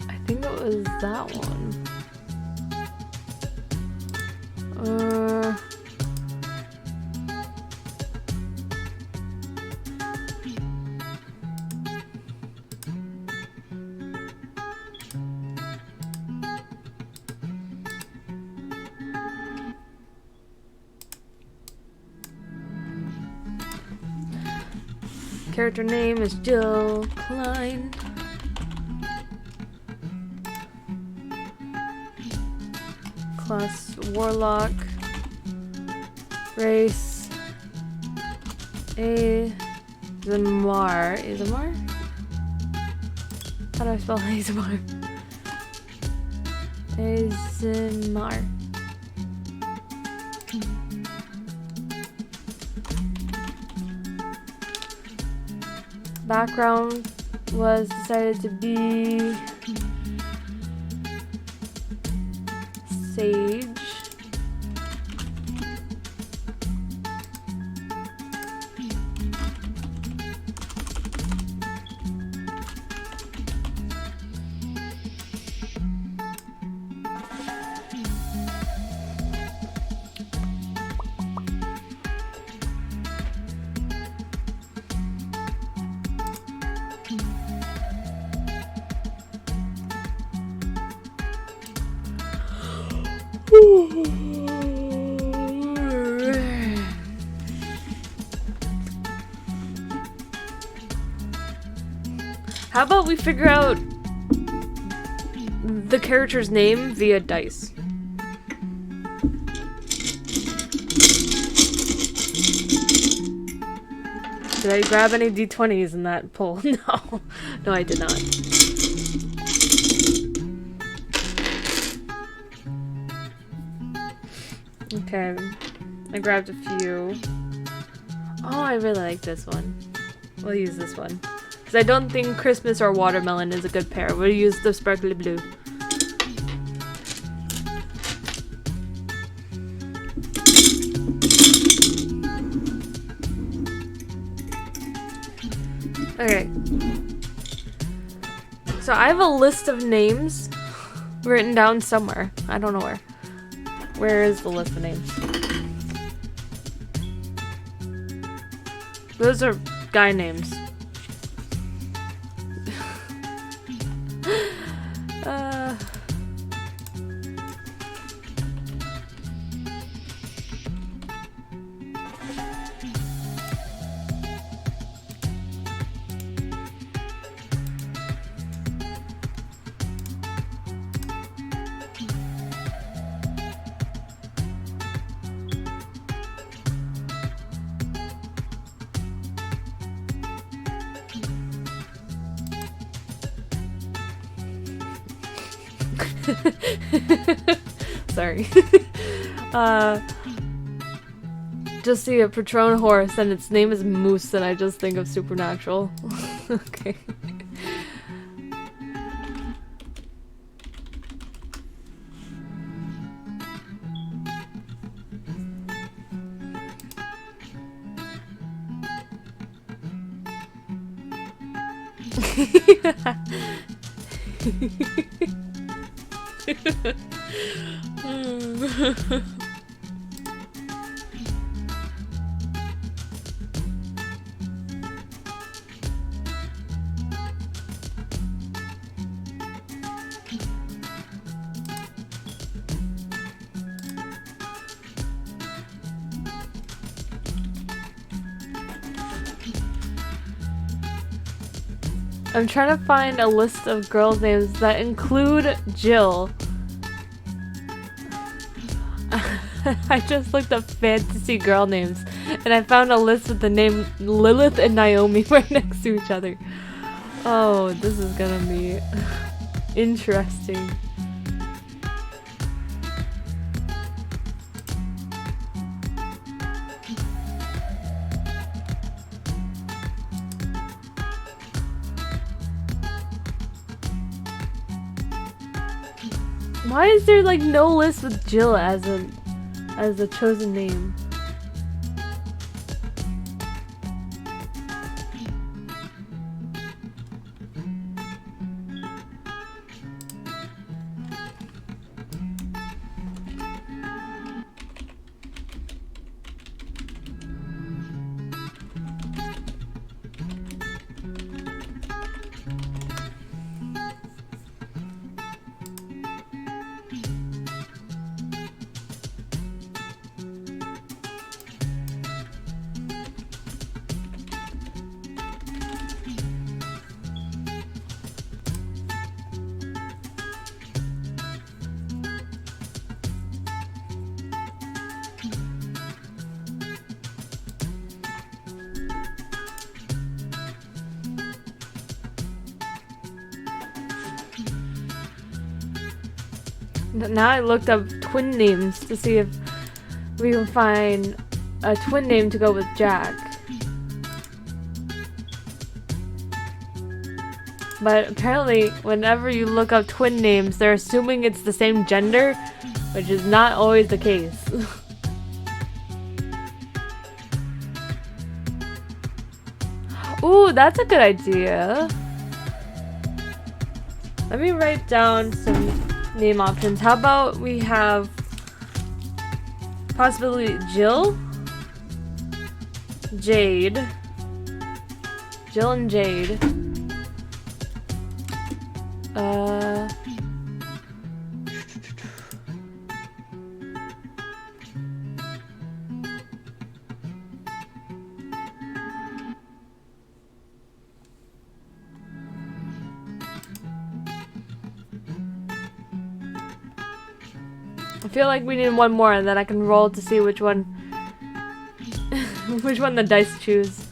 I think it was that one. Character name is Jill Klein. Class Warlock. Race Azamar. Azamar? How do I spell Azamar? Azamar. Background was decided to be Sage. How about we figure out the character's name via dice? Did I grab any d20s in that poll? No. No, I did not. Okay. I grabbed a few. Oh, I really like this one. We'll use this one. Because I don't think Christmas or watermelon is a good pair. We'll use the sparkly blue. Okay. So I have a list of names written down somewhere. I don't know where. Where is the list of names? Those are guy names. Sorry. Just see a Patron horse and its name is Moose and I just think of Supernatural. Okay. I'm trying to find a list of girls' names that include Jill. I just looked up fantasy girl names and I found a list with the name Lilith and Naomi right next to each other. Oh, this is gonna be interesting. Why is there like no list with Jill as a chosen name? Now I looked up twin names to see if we can find a twin name to go with Jack. But apparently, whenever you look up twin names, they're assuming it's the same gender, which is not always the case. Ooh, that's a good idea. Let me write down some name options. How about we have possibly Jill, Jade, Jill and Jade. I feel like we need one more and then I can roll to see which one which one the dice choose.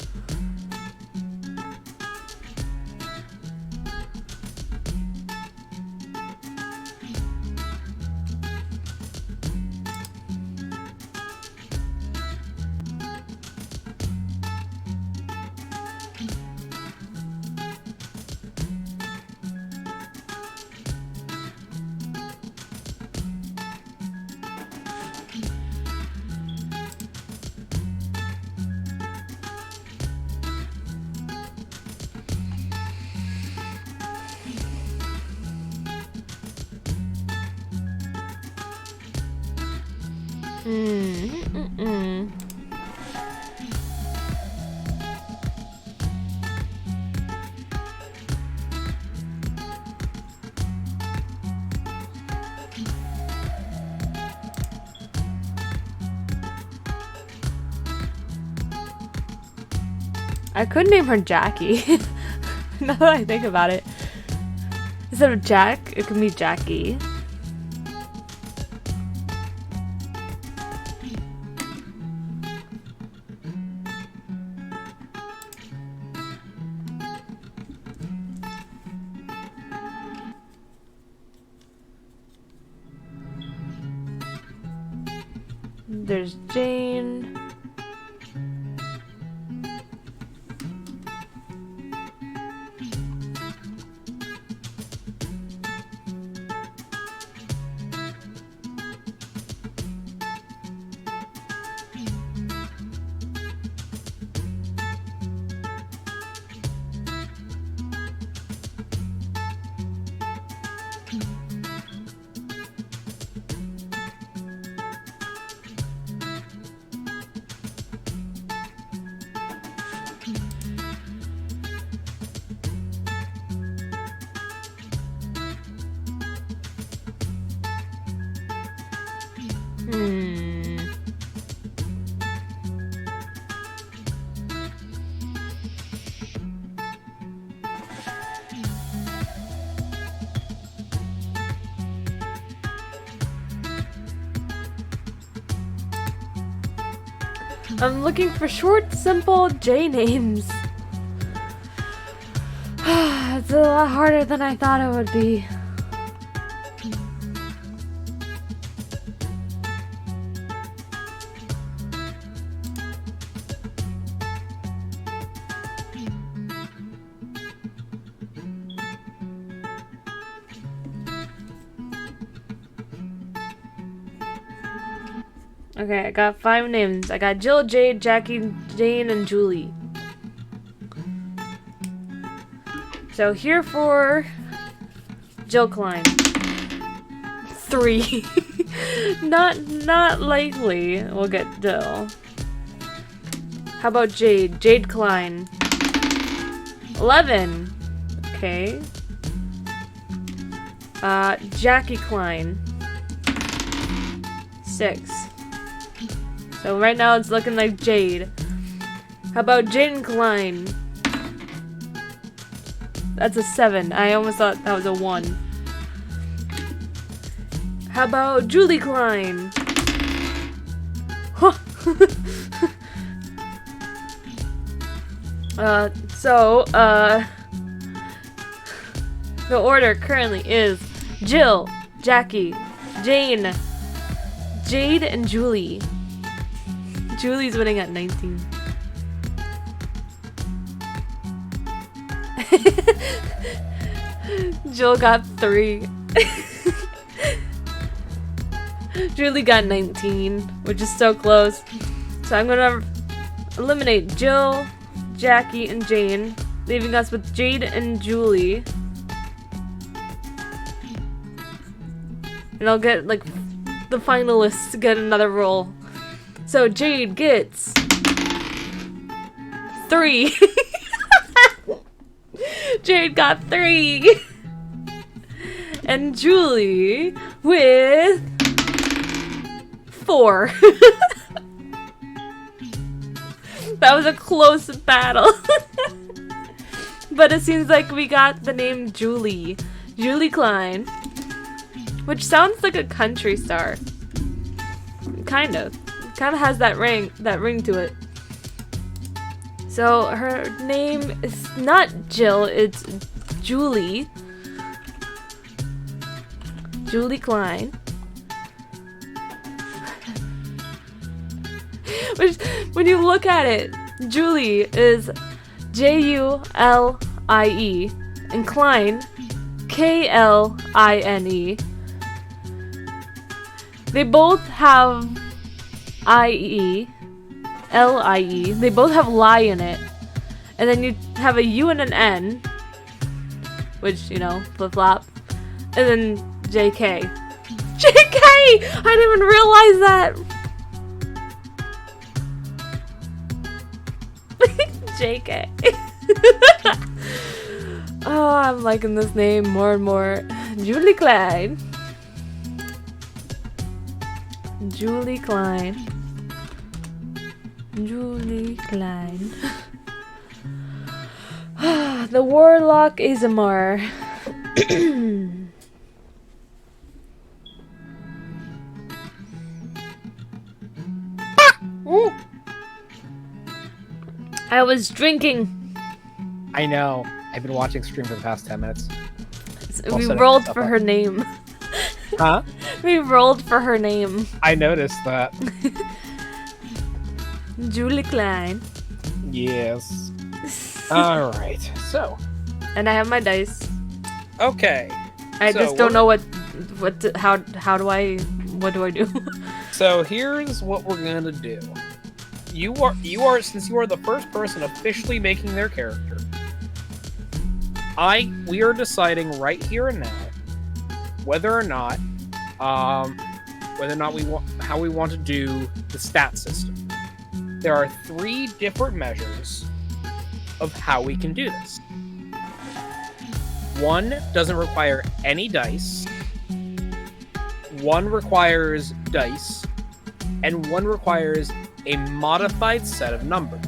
I could name her Jackie. Now that I think about it. Instead of Jack, it could be Jackie. There's Jane. I'm looking for short, simple J names. It's a lot harder than I thought it would be. Okay, I got 5 names. I got Jill, Jade, Jackie, Jane, and Julie. So here for Jill Klein. 3. Not likely we'll get Jill. How about Jade? Jade Klein. 11. Okay. Jackie Klein. 6. So right now it's looking like Jade. How about Jane Klein? That's a 7. I almost thought that was a 1. How about Julie Klein? Huh. The order currently is Jill, Jackie, Jane, Jade, and Julie. Julie's winning at 19. Jill got 3. Julie got 19, which is so close. So I'm gonna eliminate Jill, Jackie, and Jane, leaving us with Jade and Julie. And I'll get, like, the finalists to get another roll. So Jade gets 3. Jade got 3. And Julie with 4. That was a close battle. But it seems like we got the name Julie. Julie Klein. Which sounds like a country star. Kind of has that ring to it. So her name is not Jill, it's Julie. Julie Klein. Which, when you look at it, Julie is Julie and Klein Kline. They both have IE, LIE. They both have lie in it. And then you have a U and an N, which, you know, flip-flop. And then JK. JK! I didn't even realize that! JK. Oh, I'm liking this name more and more. Julie Klein. Julie Klein. Julie Klein. The Warlock Azamar. I was drinking. I know. I've been watching stream for the past 10 minutes. We rolled for her name. Huh? We rolled for her name. I noticed that. Julie Klein. Yes. Alright, so. And I have my dice. Okay. I just don't know what do I do? So here's what we're gonna do. You are since you are the first person officially making their character. We are deciding right here and now whether or not how we want to do the stat system. There are 3 different measures of how we can do this. 1 doesn't require any dice. 1 requires dice, and 1 requires a modified set of numbers.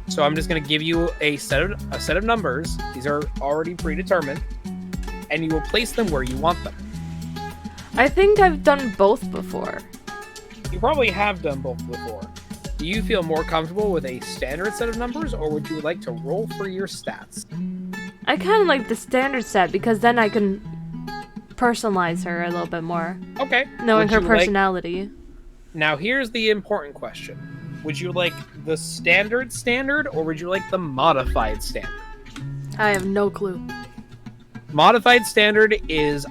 So I'm just going to give you a set of numbers. These are already predetermined, and you will place them where you want them. I think I've done both before. you probably have done both before. Do you feel more comfortable with a standard set of numbers, or would you like to roll for your stats? I kind of like the standard set because then I can personalize her a little bit more. Okay. Knowing her personality. Now here's the important question. Would you like the standard, or would you like the modified standard? I have no clue. Modified standard is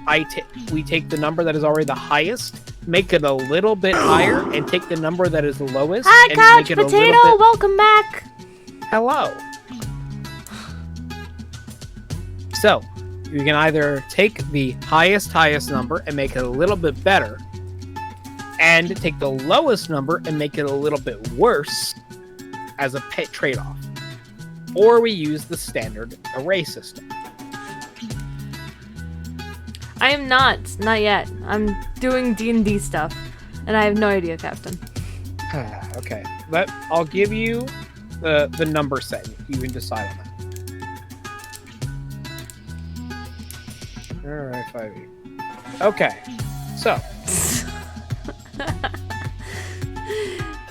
we take the number that is already the highest, make it a little bit higher, and take the number that is the lowest. Hi, and Couch make it Potato! Welcome back! Hello. So, you can either take the highest number and make it a little bit better, and take the lowest number and make it a little bit worse as a trade-off. Or we use the standard array system. I am not yet. I'm doing D&D stuff, and I have no idea, Captain. Okay, I'll give you the number set. You can decide on that. All right, 5e. Okay, so.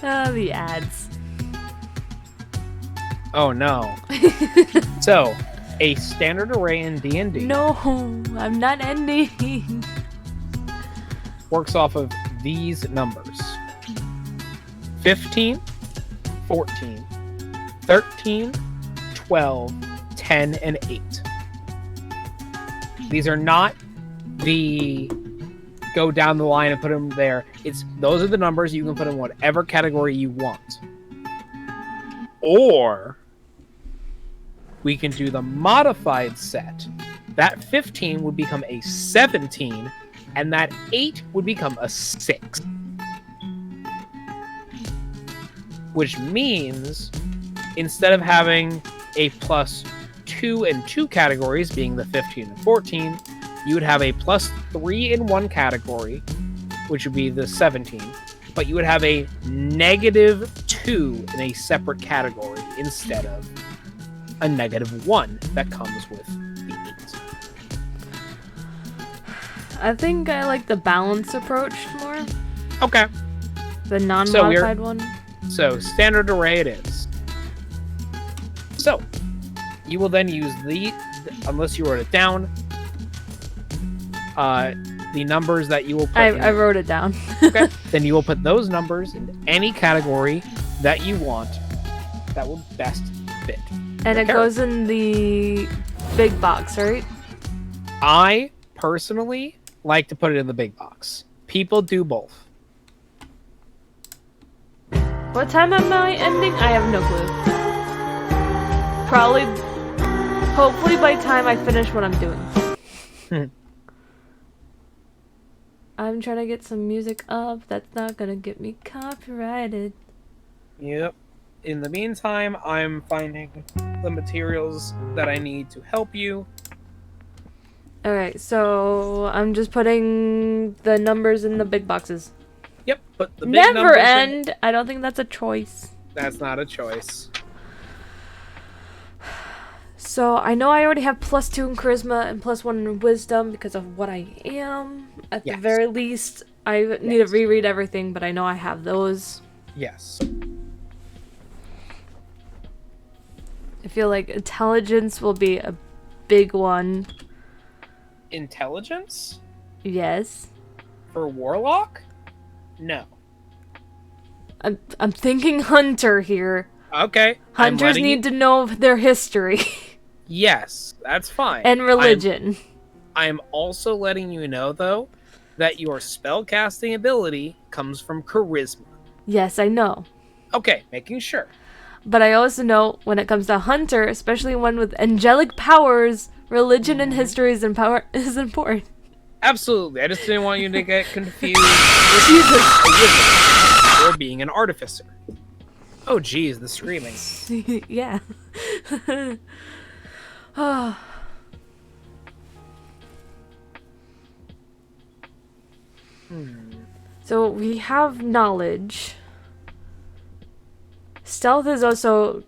Oh, the ads. Oh no. So, a standard array in D&D. No, I'm not ending. Works off of these numbers: 15, 14, 13, 12, 10, and 8. These are not the go down the line and put them there. Those are the numbers. You can put in whatever category you want. Or we can do the modified set. That 15 would become a 17, and that 8 would become a 6. Which means, instead of having a plus 2 and 2 categories, being the 15 and 14, you would have a plus 3 in one category, which would be the 17, but you would have a negative 2 in a separate category instead of a negative 1 that comes with the 8. I think I like the balance approach more. Okay. The non-modified one. So, standard array it is. So, you will then use unless you wrote it down, the numbers that you will put I wrote it down. Okay. Then you will put those numbers in any category that you want that will best fit. And it goes in the big box, right? I personally like to put it in the big box. People do both. What time am I ending? I have no clue. Probably, hopefully by the time I finish what I'm doing. I'm trying to get some music up. That's not gonna get me copyrighted. Yep. In the meantime, I'm finding the materials that I need to help you. Alright, so I'm just putting the numbers in the big boxes. Yep, put the big Never numbers end! in. I don't think that's a choice. That's not a choice. So I know I already have +2 in charisma and +1 in wisdom because of what I am. At the very least, I need to reread everything, but I know I have those. Yes. I feel like intelligence will be a big one. Intelligence? Yes. For Warlock? No. I'm thinking hunter here. Okay. Hunters need to know their history. Yes, that's fine. And religion. I'm also letting you know, though, that your spellcasting ability comes from charisma. Yes, I know. Okay, making sure. But I also know when it comes to hunter, especially one with angelic powers, religion and history is important. Absolutely. I just didn't want you to get confused with a wizard or being an artificer. Oh, geez, the screaming. Yeah. Oh. So we have knowledge. Stealth is also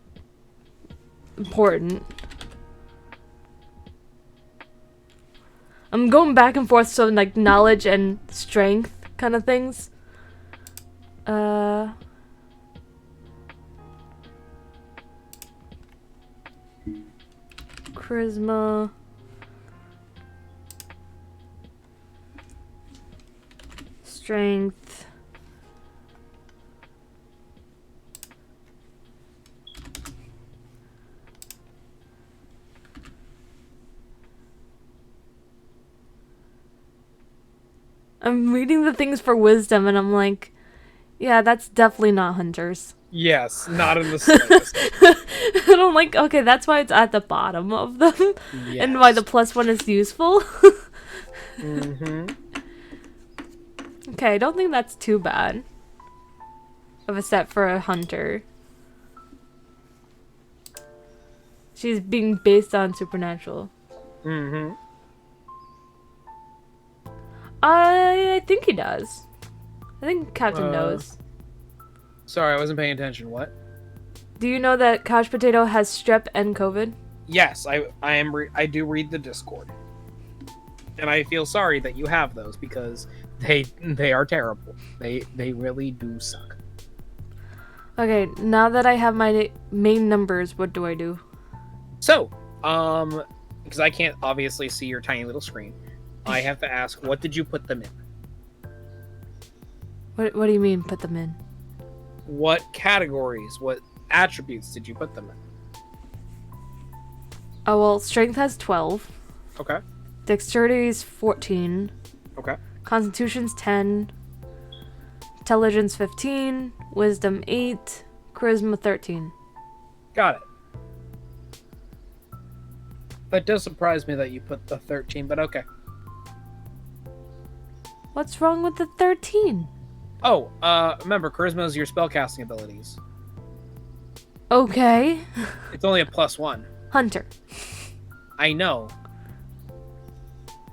important. I'm going back and forth, so like knowledge and strength kind of things. Charisma. Strength. I'm reading the things for wisdom and I'm like, yeah, that's definitely not hunters. Yes, not in the slightest. And I'm like, okay, that's why it's at the bottom of them. Yes. And why the +1 is useful. Mm-hmm. Okay, I don't think that's too bad of a set for a hunter. She's being based on supernatural. Mm-hmm. I think he does. I think Captain knows. Sorry, I wasn't paying attention. What? Do you know that Couch Potato has strep and COVID? Yes, I do read the Discord, and I feel sorry that you have those because they are terrible. They really do suck. Okay, now that I have my main numbers, what do I do? So, because I can't obviously see your tiny little screen, I have to ask, what did you put them in? What do you mean, put them in? What categories, what attributes did you put them in? Oh, well, strength has 12. Okay. Dexterity is 14. Okay. Constitution's 10. Intelligence 15. Wisdom 8. Charisma 13. Got it. That does surprise me that you put the 13, but okay. What's wrong with the 13? Oh, remember, charisma is your spellcasting abilities. Okay. It's only a +1. Hunter. I know.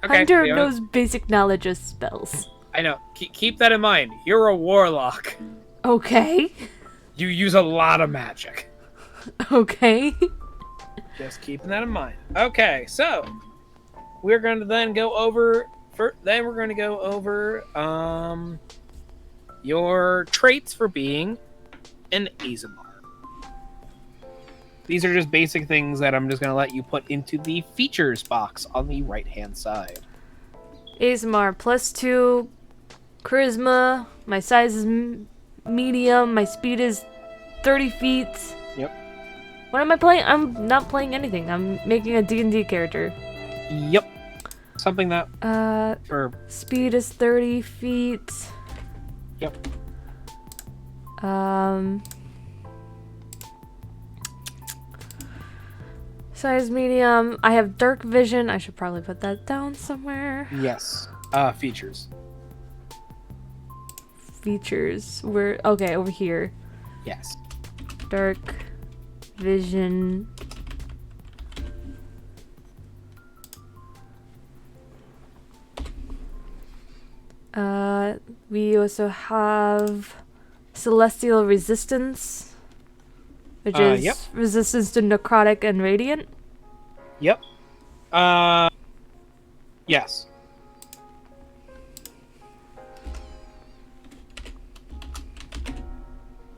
Okay, Hunter knows basic knowledge of spells. I know. Keep that in mind. You're a warlock. Okay. You use a lot of magic. Okay. Just keeping that in mind. Okay, so we're going to then go over. Then we're going to go over your traits for being an Azamar. These are just basic things that I'm just going to let you put into the features box on the right-hand side. Azamar, +2 charisma. My size is medium. My speed is 30 feet. Yep. What am I playing? I'm not playing anything. I'm making a D&D character. Yep. Something that... Speed is 30 feet. Yep. Size medium. I have dark vision. I should probably put that down somewhere. Yes. Features. Features. Okay, over here. Yes. Dark vision. We also have celestial resistance, which is resistance to necrotic and radiant. Yep. Yes.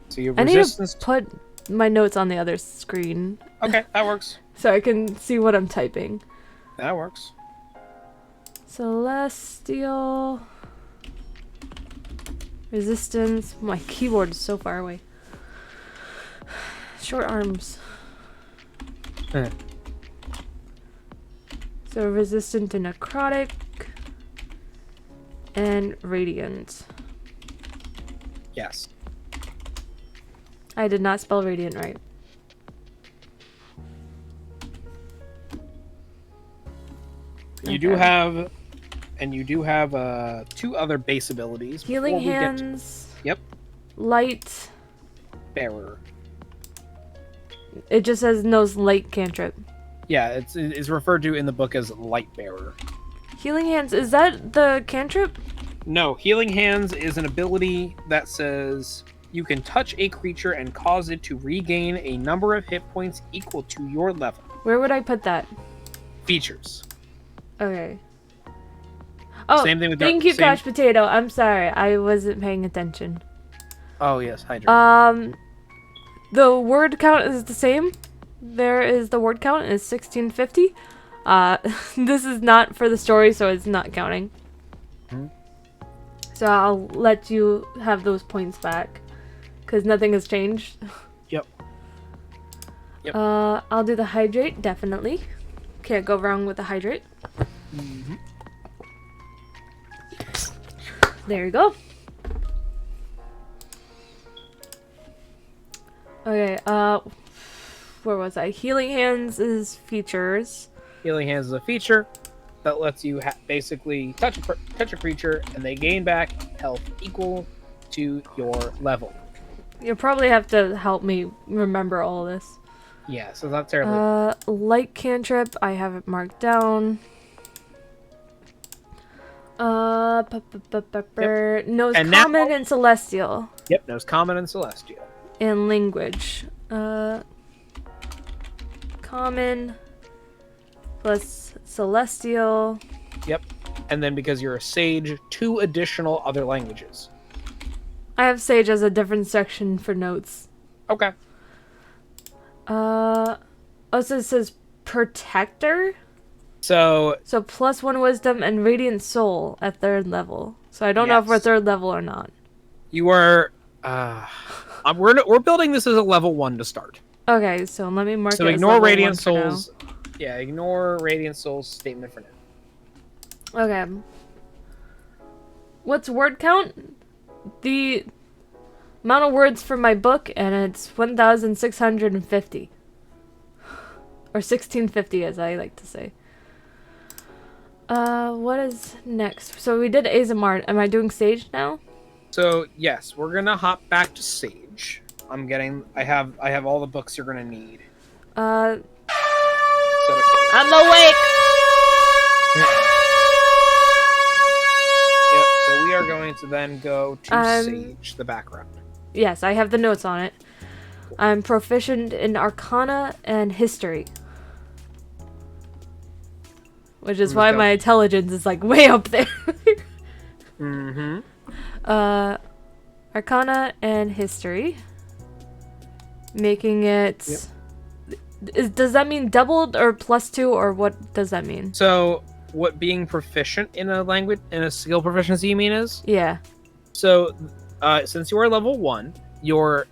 So your resistance. I need to put my notes on the other screen. Okay, that works. So I can see what I'm typing. That works. Celestial resistance. My keyboard is so far away. Short arms. So resistant to necrotic and radiant. Yes. I did not spell radiant right. You do have, and you do have two other base abilities. Healing hands. Yep. Light. Bearer. It just says no light cantrip. Yeah, it's referred to in the book as light bearer. Healing hands, is that the cantrip? No, healing hands is an ability that says you can touch a creature and cause it to regain a number of hit points equal to your level. Where would I put that? Features. Okay. Oh, same thing with thank you, Couch Potato. I'm sorry, I wasn't paying attention. Oh yes, hydrate. The word count is the same. There is the word count is 1650. This is not for the story, so it's not counting. Hmm. So I'll let you have those points back, because nothing has changed. Yep. Yep. I'll do the hydrate, definitely. Can't go wrong with the hydrate. Mm-hmm. There you go. Okay, where was I? Healing Hands is features. Healing Hands is a feature that lets you basically touch a creature, and they gain back health equal to your level. You'll probably have to help me remember all this. Yeah, so not terribly. Light cantrip, I have it marked down. Knows And common now, and celestial. Yep, knows common and celestial. And language. Common plus celestial. Yep. And then because you're a sage, 2 additional other languages. I have sage as a different section for notes. Okay. So it says protector. So +1 wisdom and radiant soul at 3rd level. So I don't know if we're 3rd level or not. You are. We're building this as a level 1 to start. Okay, so let me mark it. So as ignore level Radiant 1 for now. Souls. Yeah, ignore Radiant Souls statement for now. Okay. What's word count? The amount of words for my book, and it's 1,650. Or 1650, as I like to say. What is next? So we did Azamart. Am I doing Sage now? So yes, we're gonna hop back to Sage. I have all the books you're gonna need. I'm awake! Yep, so we are going to then go to Sage, the background. Yes, I have the notes on it. Cool. I'm proficient in Arcana and History. Which is why my intelligence is like way up there. Mm-hmm. Arcana and History. Making it... Yep. Does that mean doubled or +2, or what does that mean? So, what being proficient in a language, in a skill proficiency you mean is? Yeah. So, since you are level 1, your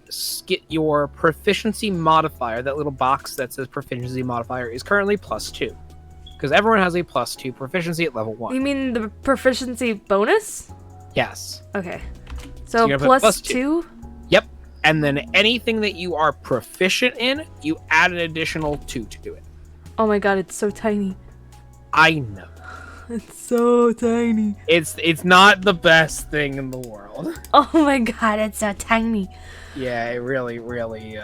proficiency modifier, that little box that says proficiency modifier, is currently +2. Because everyone has a +2 proficiency at level 1. You mean the proficiency bonus? Yes. Okay. So +2? Yep. And then anything that you are proficient in, you add an additional 2 to it. Oh my god, it's so tiny. I know. It's so tiny. It's not the best thing in the world. Oh my god, it's so tiny. Yeah, it really, really,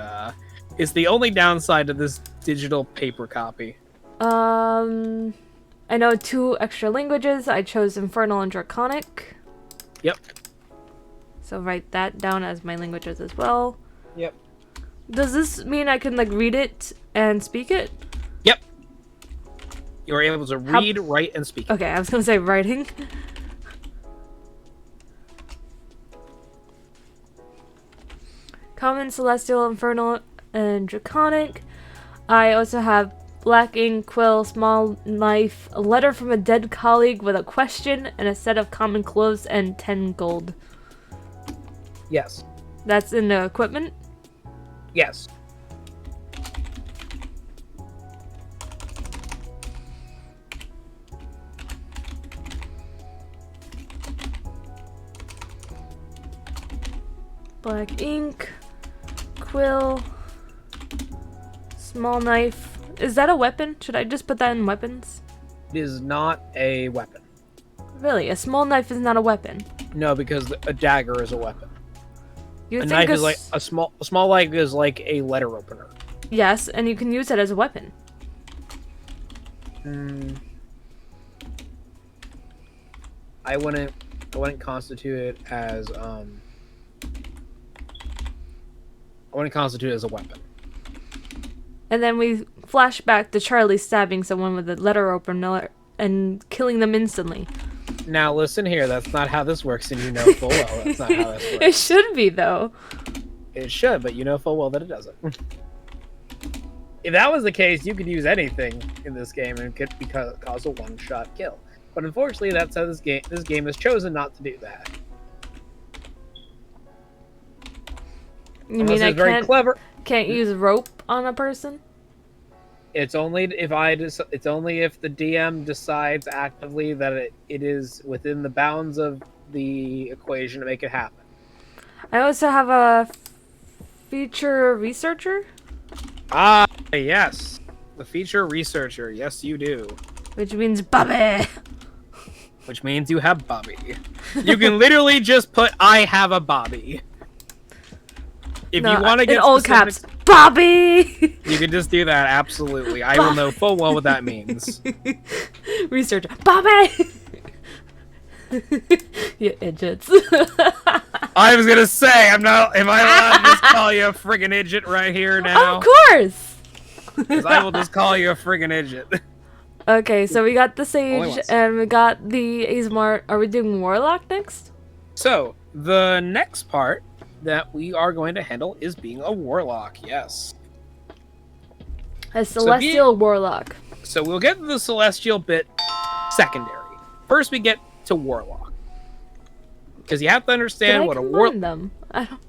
is the only downside to this digital paper copy. I know 2 extra languages. I chose Infernal and Draconic. Yep. So write that down as my languages as well. Yep. Does this mean I can, like, read it and speak it? Yep. You're able to read, write, and speak. Okay, I was gonna say writing. Common, Celestial, Infernal, and Draconic. I also have black ink, quill, small knife, a letter from a dead colleague with a question, and a set of common clothes and 10 gold. Yes. That's in the equipment? Yes. Black ink, quill, small knife. Is that a weapon? Should I just put that in weapons? It is not a weapon. Really? A small knife is not a weapon? No, because a dagger is a weapon. You a think knife is like a small knife is like a letter opener. Yes, and you can use it as a weapon. I wouldn't constitute it as I wouldn't constitute it as a weapon. And then we flash back to Charlie stabbing someone with a letter opener and killing them instantly. Now listen here, that's not how this works, and you know full well that's not how this works. It should be, though. It should, but you know full well that it doesn't. If that was the case, you could use anything in this game and it could cause a one-shot kill. But unfortunately, that's how this game has chosen not to do that. You mean I very clever. Can't use rope on a person? It's only if it's only if the DM decides actively that it is within the bounds of the equation to make it happen. I also have a feature researcher. Ah, yes. The feature researcher. Yes, you do. Which means Bobby. Which means you have Bobby. You can literally just put, I have a Bobby. If you want to get in all caps, Bobby! You can just do that, absolutely. I will know full well what that means. Researcher, Bobby! You idiots. I was gonna say, am I allowed to just call you a friggin' idiot right here now? Of course! Because I will just call you a friggin' idiot. Okay, so we got the Sage, and we got the Azmart. Are we doing Warlock next? So, the next part that we are going to handle is being a Warlock, yes. A Celestial Warlock. So we'll get to the Celestial bit secondary. First we get to Warlock. Because you have to understand what a Warlock... them? I don't...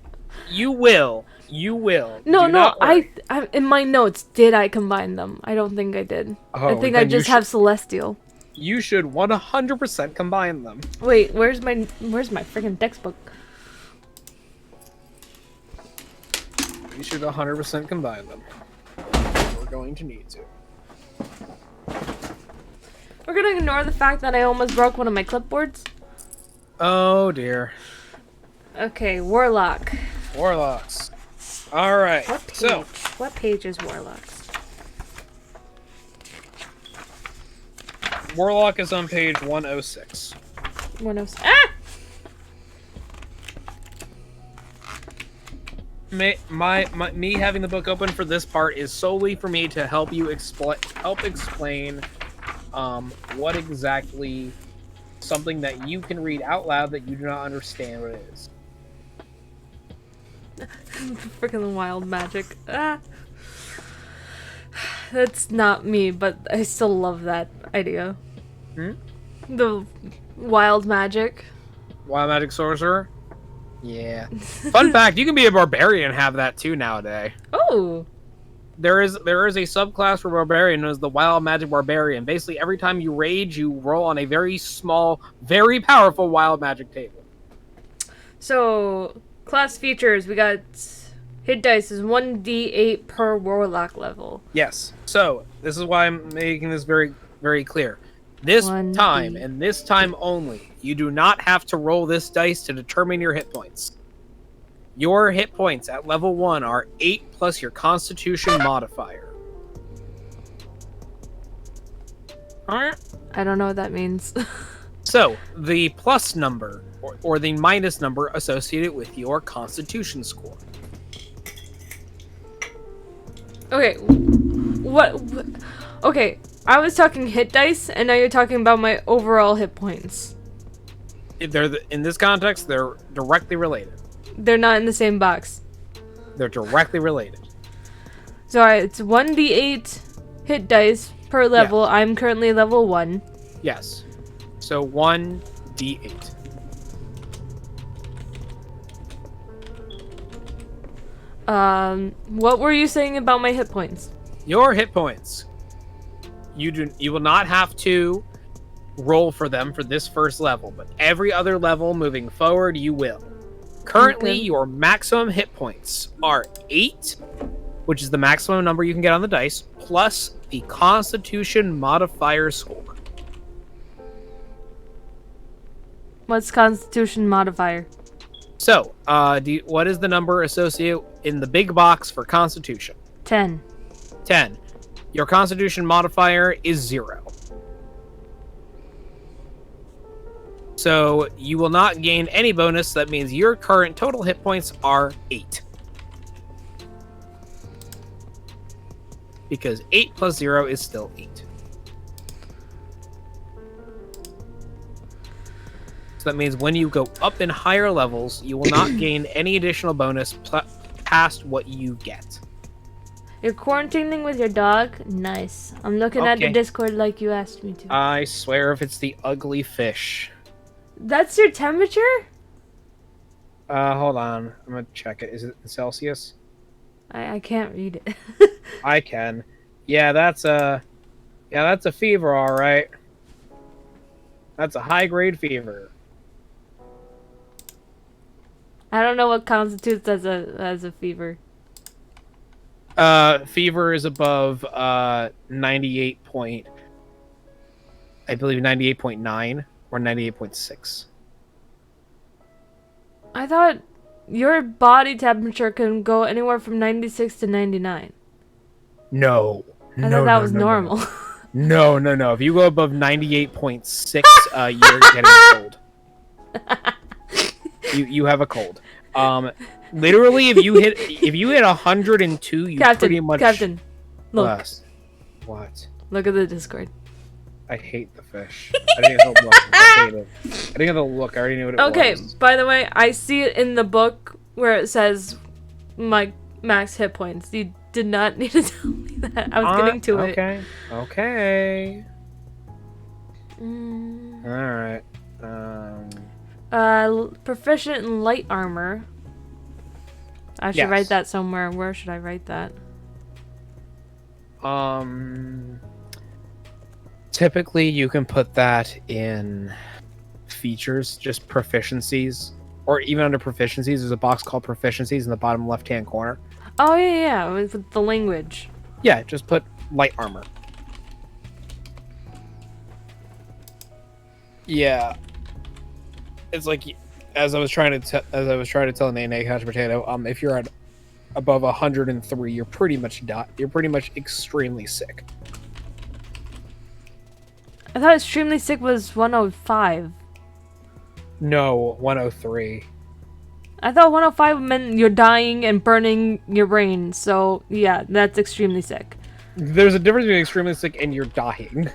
You will. You will. No, I in my notes, did I combine them? I don't think I did. Oh, I think I just have Celestial. You should 100% combine them. Wait, where's my freaking textbook? You should 100% combine them. We're going to need to. We're gonna ignore the fact that I almost broke one of my clipboards. Oh dear. Okay, Warlock. Warlocks. Alright, so. What page is Warlocks? Warlock is on page 106. 106. Ah! Me having the book open for this part is solely for me to help you explain what exactly something that you can read out loud that you do not understand what it is. Freaking wild magic. Ah. That's not me, but I still love that idea. Hmm? The wild magic. Wild magic sorcerer? Yeah. Fun fact, you can be a barbarian and have that too nowadays. Oh. There is a subclass for barbarian known as the wild magic barbarian. Basically, every time you rage, you roll on a very small, very powerful wild magic table. So, class features, we got hit dice is 1d8 per warlock level. Yes. So, this is why I'm making this very, very clear. This time, and this time only, you do not have to roll this dice to determine your hit points. Your hit points at level 1 are 8 plus your Constitution modifier. Alright? I don't know what that means. So, the plus number, or the minus number associated with your Constitution score. Okay, what? Okay, I was talking hit dice, and now you're talking about my overall hit points. In this context, they're directly related. They're not in the same box. They're directly related. So it's 1d8 hit dice per level. Yeah. I'm currently level 1. Yes. So 1d8. What were you saying about my hit points? Your hit points. You will not have to roll for them for this first level, but every other level moving forward, you will. Currently, your maximum hit points are 8, which is the maximum number you can get on the dice, plus the Constitution modifier score. What's Constitution modifier? So, what is the number associated in the big box for Constitution? 10. 10. Your Constitution modifier is 0. So, you will not gain any bonus. That means your current total hit points are 8. Because 8 plus 0 is still 8. So that means when you go up in higher levels, you will not gain any additional bonus past what you get. You're quarantining with your dog? Nice. I'm looking at the Discord like you asked me to. I swear if it's the ugly fish. That's your temperature? Hold on. I'm gonna check it. Is it in Celsius? I can't read it. I can. Yeah, that's a fever, alright. That's a high-grade fever. I don't know what constitutes as a fever. Fever is above 98.9 or 98.6. I thought your body temperature can go anywhere from 96 to 99. No. I thought that was normal. No. If you go above 98.6, you're getting a cold. You have a cold. Literally, if you hit 102, you pretty much. Captain, look. What? Look at the Discord. I hate the fish. I didn't have to look. I hate it. I didn't have to look. I already knew what it was. Okay, by the way, I see it in the book where it says my max hit points. You did not need to tell me that. I was getting to it. Okay. Alright. Proficient in light armor. I should write that somewhere. Where should I write that? Typically, you can put that in features, just proficiencies, or even under proficiencies. There's a box called proficiencies in the bottom left-hand corner. Oh yeah, with the language. Yeah, just put light armor. Yeah, it's like as I was trying to tell Nene Couch Potato, if you're at above 103, you're pretty much extremely sick. I thought extremely sick was 105. No, 103. I thought 105 meant you're dying and burning your brain. So yeah, that's extremely sick. There's a difference between extremely sick and you're dying.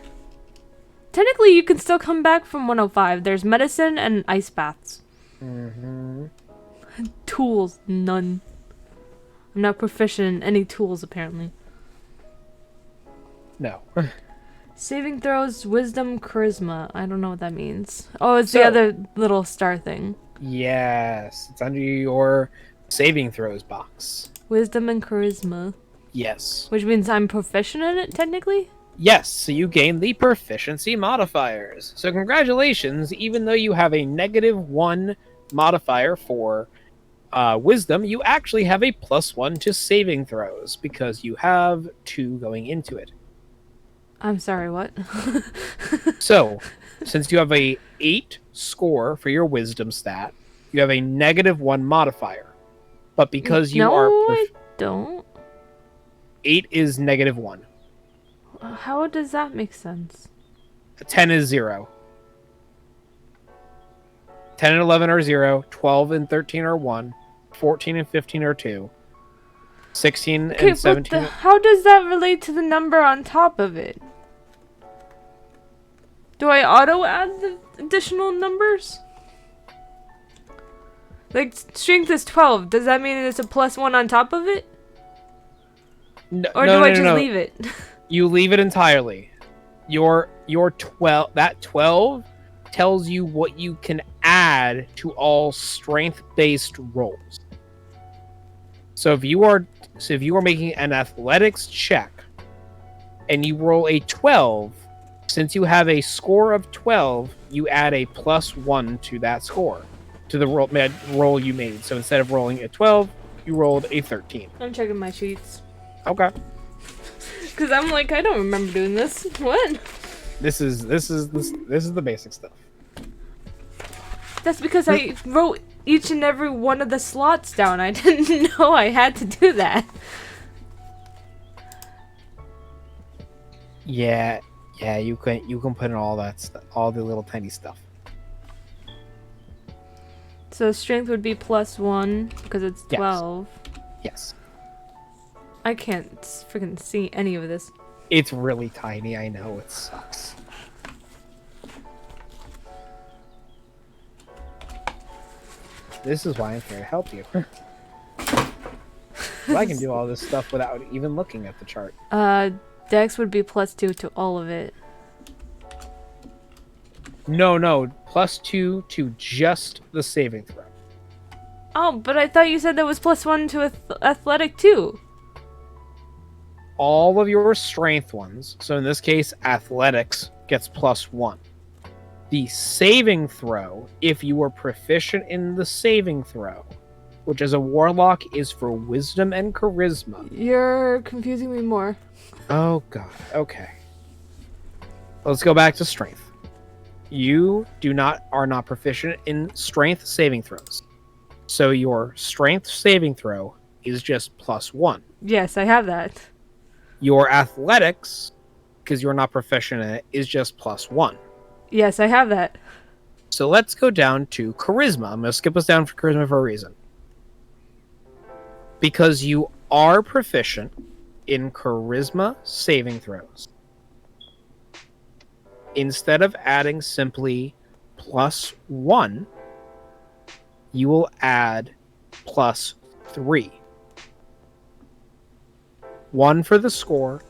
Technically, you can still come back from 105. There's medicine and ice baths. Mm-hmm. Tools, none. I'm not proficient in any tools, apparently. No. Saving throws, wisdom, charisma. I don't know what that means. Oh, it's the other little star thing. Yes, it's under your saving throws box. Wisdom and charisma. Yes. Which means I'm proficient in it, technically? Yes, so you gain the proficiency modifiers. So congratulations, even though you have a -1 modifier for wisdom, you actually have a +1 to saving throws because you have 2 going into it. I'm sorry, what? So, since you have a 8 score for your wisdom stat, you have a -1 modifier. But because you are... I don't. 8 is -1. How does that make sense? 10 is 0. 10 and 11 are 0. 12 and 13 are 1. 14 and 15 are 2. 16 and 17... How does that relate to the number on top of it? Do I auto-add the additional numbers? Like, strength is 12. Does that mean it's a +1 on top of it? No, or do I just leave it? You leave it entirely. Your 12... That 12 tells you what you can add to all strength-based rolls. So if you are making an athletics check and you roll a 12, since you have a score of 12, you add a +1 to that score, to the roll you made. So instead of rolling a 12, you rolled a 13. I'm checking my sheets. Okay. Because I'm like, I don't remember doing this. What? This is the basic stuff. That's because I wrote each and every one of the slots down. I didn't know I had to do that. Yeah, you can put in all that stuff, all the little tiny stuff. So strength would be +1 because it's 12. Yes. I can't freaking see any of this. It's really tiny. I know it sucks. This is why I'm here to help you. I can do all this stuff without even looking at the chart. Dex would be +2 to all of it. No, +2 to just the saving throw. Oh, but I thought you said that was +1 to athletic too. All of your strength ones, so in this case, athletics gets +1. The saving throw, if you are proficient in the saving throw, which as a warlock is for wisdom and charisma. You're confusing me more. Oh god, okay. Let's go back to strength. You are not proficient in strength saving throws. So your strength saving throw is just +1. Yes, I have that. Your athletics, because you're not proficient in it, is just +1. Yes, I have that. So let's go down to charisma. I'm going to skip us down for charisma for a reason. Because you are proficient in charisma saving throws, instead of adding simply +1, you will add +3. 1 for the score,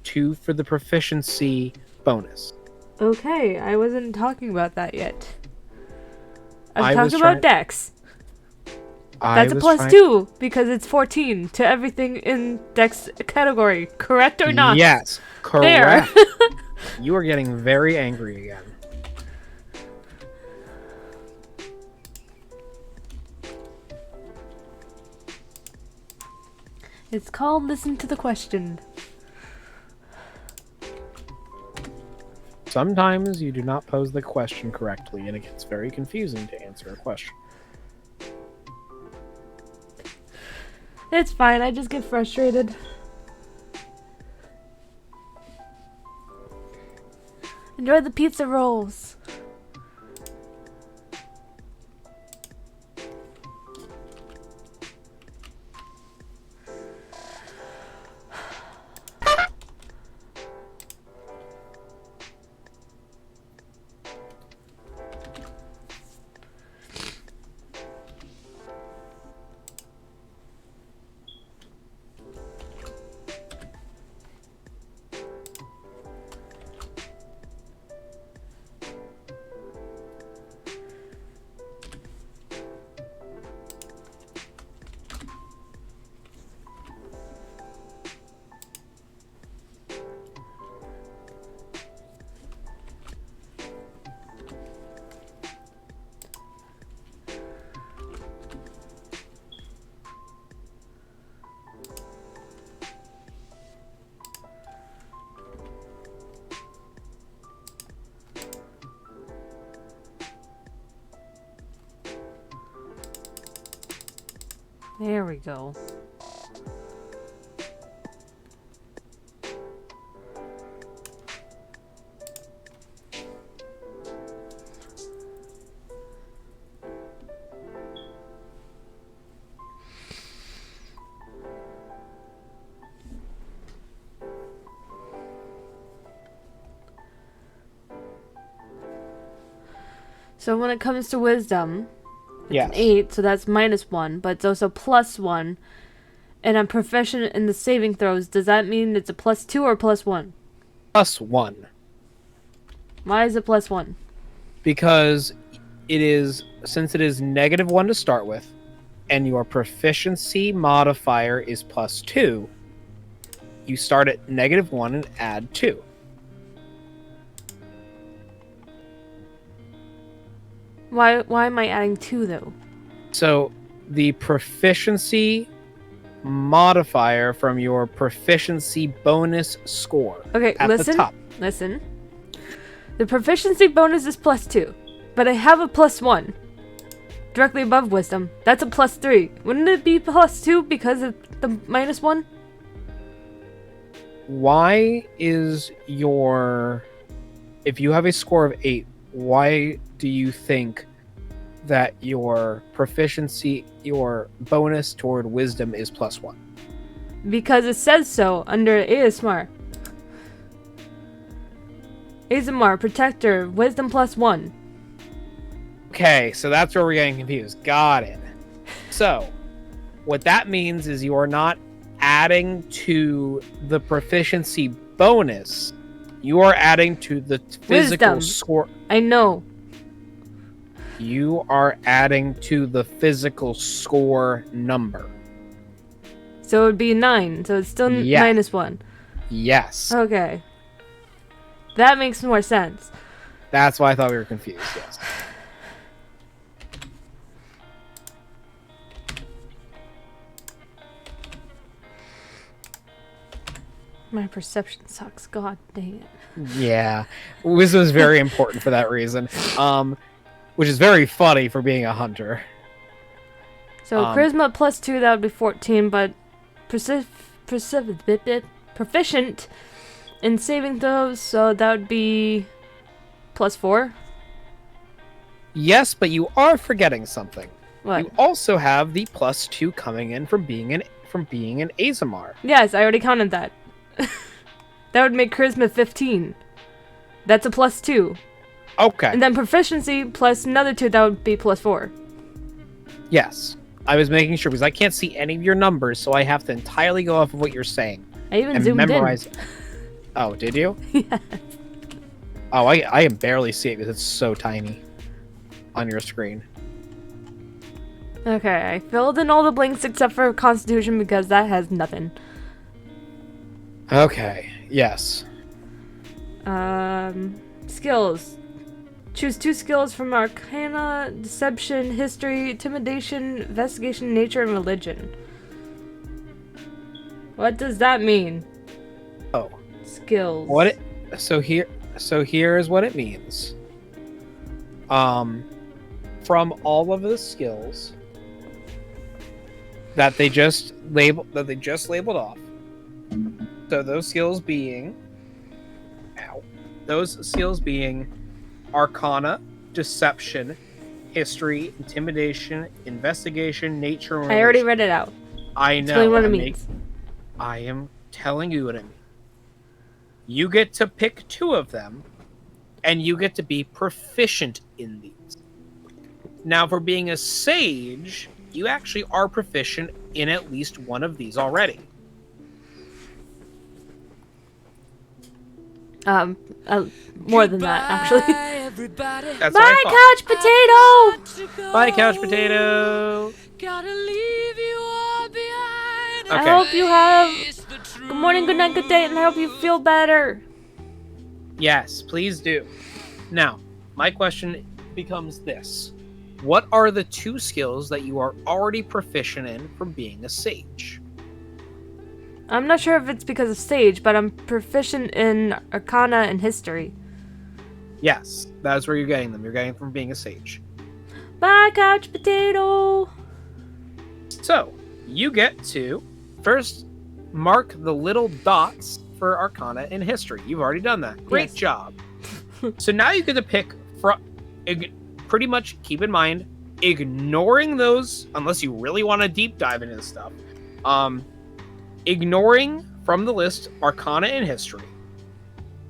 2 for the proficiency bonus. Okay, I wasn't talking about that yet. I'm talking about Dex. That's a +2 because it's 14 to everything in Dex category. Correct or not? Yes, correct. There. You are getting very angry again. It's called listen to the question. Sometimes you do not pose the question correctly, and it gets very confusing to answer a question. It's fine, I just get frustrated. Enjoy the pizza rolls. There we go. So when it comes to wisdom, it's Yes. an 8, so that's -1, but it's also +1. And I'm proficient in the saving throws. Does that mean it's a +2 or +1? +1. Why is it +1? Because it is, since it is -1 to start with, and your proficiency modifier is +2, you start at -1 and add 2. Why am I adding 2 though? So the proficiency modifier from your proficiency bonus score Okay, at the top. listen. The proficiency bonus is +2, but I have a +1 directly above wisdom. That's a +3. Wouldn't it be +2 because of the -1? Why is your... If you have a score of 8, why do you think that your proficiency, your bonus toward wisdom is +1? Because it says so under ASMR. ASMR, protector, wisdom +1. Okay, so that's where we're getting confused. Got it. So, what that means is you are not adding to the proficiency bonus. You are adding to the physical Wisdom. score. I know. You are adding to the physical score number. So it would be 9. So it's still Yeah. -1. Yes. Okay. That makes more sense. That's why I thought we were confused. Yes. My perception sucks. God dang it. Yeah. Wisdom is very important for that reason. Which is very funny for being a hunter. So charisma +2, that would be 14, but proficient in saving throws, so that would be +4. Yes, but you are forgetting something. What? You also have the +2 coming in from being an Azamar. Yes, I already counted that. That would make charisma 15. That's a +2. Okay. And then proficiency plus another 2, that would be +4. Yes. I was making sure because I can't see any of your numbers, so I have to entirely go off of what you're saying. I even and zoomed memorize in. it. Oh, did you? Yes. Oh, I can barely see it because it's so tiny on your screen. Okay, I filled in all the blanks except for Constitution because that has nothing. Okay, yes. Skills. Choose 2 skills from Arcana, Deception, History, Intimidation, Investigation, Nature, and Religion. What does that mean? Oh. Skills. So here is what it means. From all of the skills that they just labeled off. So those skills being Arcana, Deception, History, Intimidation, Investigation, Nature, and I already read it out. I know. Explain what it means. I am telling you what it means. You get to pick 2 of them, and you get to be proficient in these. Now, for being a sage, you actually are proficient in at least one of these already. More than that, actually. That's Bye, what I Couch Potato! Bye, Couch Potato! Gotta leave you all behind. Okay. I hope you have good morning, good night, good day, and I hope you feel better. Yes, please do. Now, my question becomes this. What are the 2 skills that you are already proficient in from being a sage? I'm not sure if it's because of Sage, but I'm proficient in Arcana and History. Yes, that's where you're getting them. You're getting them from being a sage. Bye, Couch Potato! So, you get to first mark the little dots for Arcana and History. You've already done that. Great Yes. job. So now you get to pick from... Pretty much keep in mind, ignoring those, unless you really want to deep dive into this stuff, ignoring from the list Arcana and History.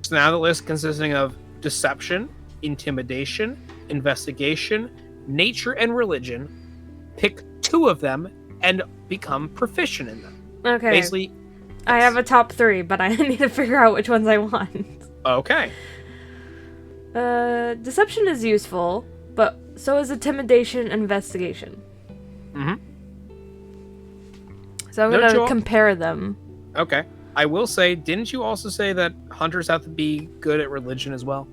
So now the list consisting of Deception, Intimidation, Investigation, Nature, and Religion. Pick 2 of them and become proficient in them. Okay. Basically, I have a top 3, but I need to figure out which ones I want. okay. Deception is useful, but so is Intimidation and Investigation. Mm-hmm. So I'm No gonna cho- compare them. Okay. I will say, didn't you also say that hunters have to be good at religion as well?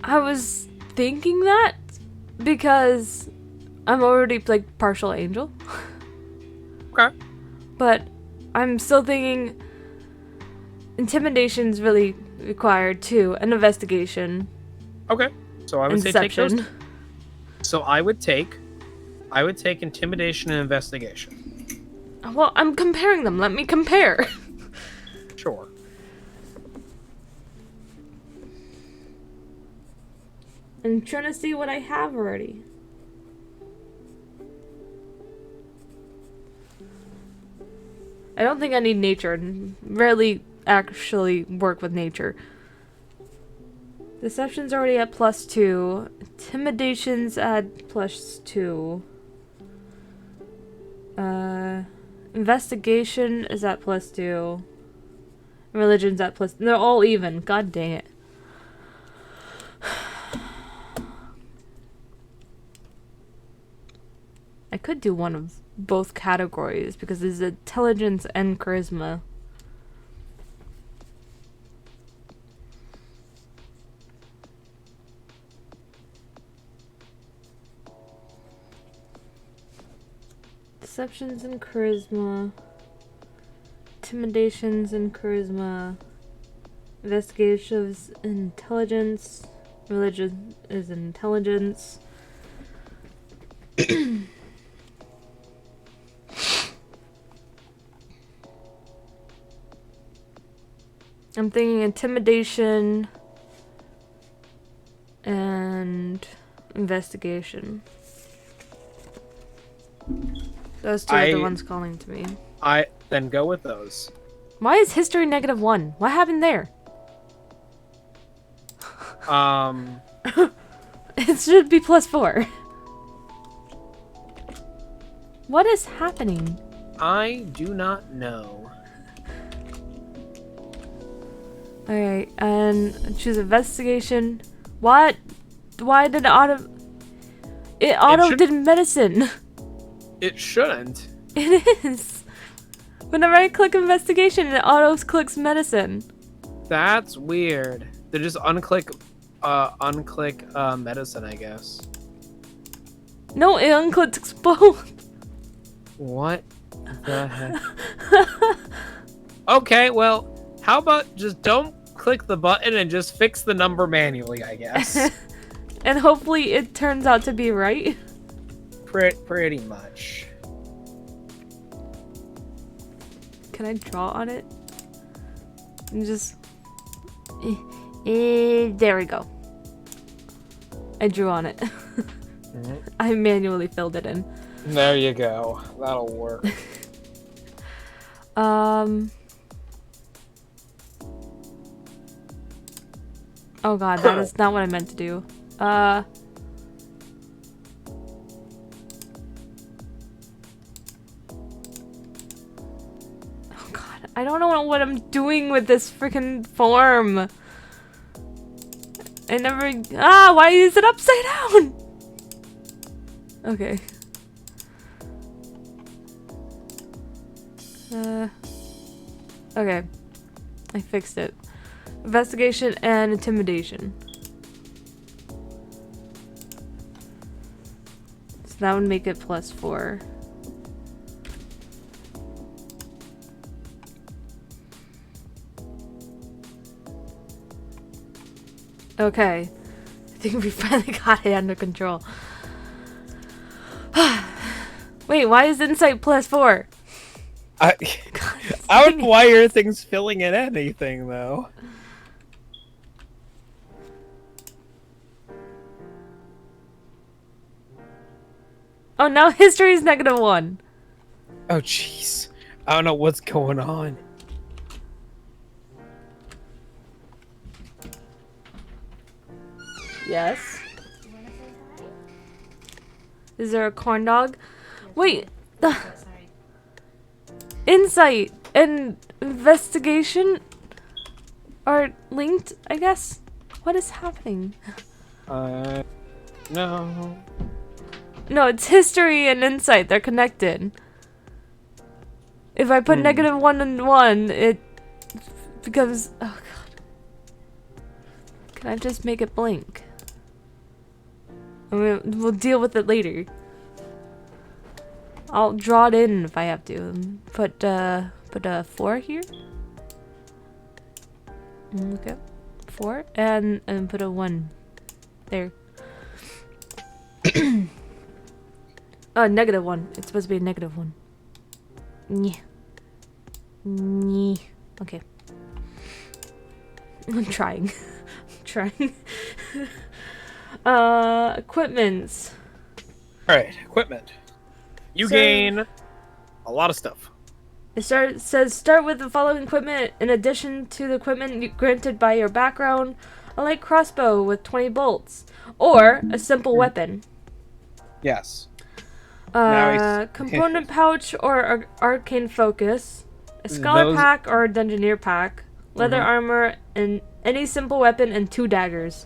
I was thinking that because I'm already like partial angel. Okay. But I'm still thinking Intimidation's really required too, and Investigation. Okay. So I would And say take those. Deception. So I would take Intimidation and Investigation. Well, I'm comparing them. Let me compare. Sure. I'm trying to see what I have already. I don't think I need nature, and rarely actually work with nature. Deception's already at +2. Intimidation's at +2. Investigation is at +2. Religion's at +. They're all even. God dang it. I could do one of both categories because there's intelligence and charisma. Deceptions and charisma. Intimidations and charisma. Investigations and intelligence. Religion is intelligence. I'm thinking intimidation and investigation. Those two are the ones calling to me. I then go with those. Why is history -1? What happened there? It should be +4. What is happening? I do not know. Alright, and choose investigation. What? Why did it auto did medicine? It shouldn't. It is. Whenever I click investigation, it auto clicks medicine. That's weird. They just unclick medicine, I guess. No, it unclicks both. What the heck? Okay, well, how about just don't click the button and just fix the number manually, I guess. And hopefully it turns out to be right. Pretty much. Can I draw on it? And just... there we go. I drew on it. I manually filled it in. There you go. That'll work. Oh god, that is not what I meant to do. I don't know what I'm doing with this freaking form. I never... why is it upside down? Okay. Okay. I fixed it. Investigation and intimidation. So that would make it +4. Okay. I think we finally got it under control. Wait, why is insight +4? I don't know why your thing's filling in anything, though. Oh, now history is -1. Oh, jeez. I don't know what's going on. Yes. Is there a corn dog? Wait. Insight and investigation are linked, I guess? What is happening? No. No, it's history and insight. They're connected. If I put -1 and 1, it becomes... Oh, God. Can I just make it blank? We'll deal with it later. I'll draw it in if I have to. Put a 4 here. Okay. 4 and put a 1 there. Oh, -1. It's supposed to be a -1. Yeah. Okay. I'm trying. I'm trying. Equipments. Alright, equipment. You gain a lot of stuff. It says start with the following equipment in addition to the equipment granted by your background. a light crossbow with 20 bolts, or a simple weapon. Yes. Now Component pouch or arcane focus, a scholar pack or a dungeoneer pack, leather armor, and any simple weapon, and 2 daggers.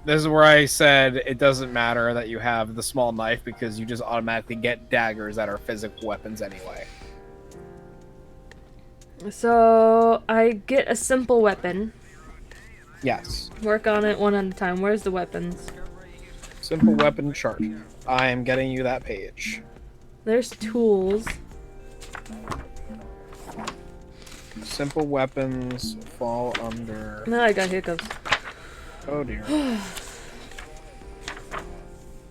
This is where I said it doesn't matter that you have the small knife because you just automatically get daggers that are physical weapons anyway. So I get a simple weapon. Yes. Work on it one at a time. Where's the weapons? Simple weapon chart. I am getting you that page. There's tools. Simple weapons fall under... No, I got hiccups. Oh dear.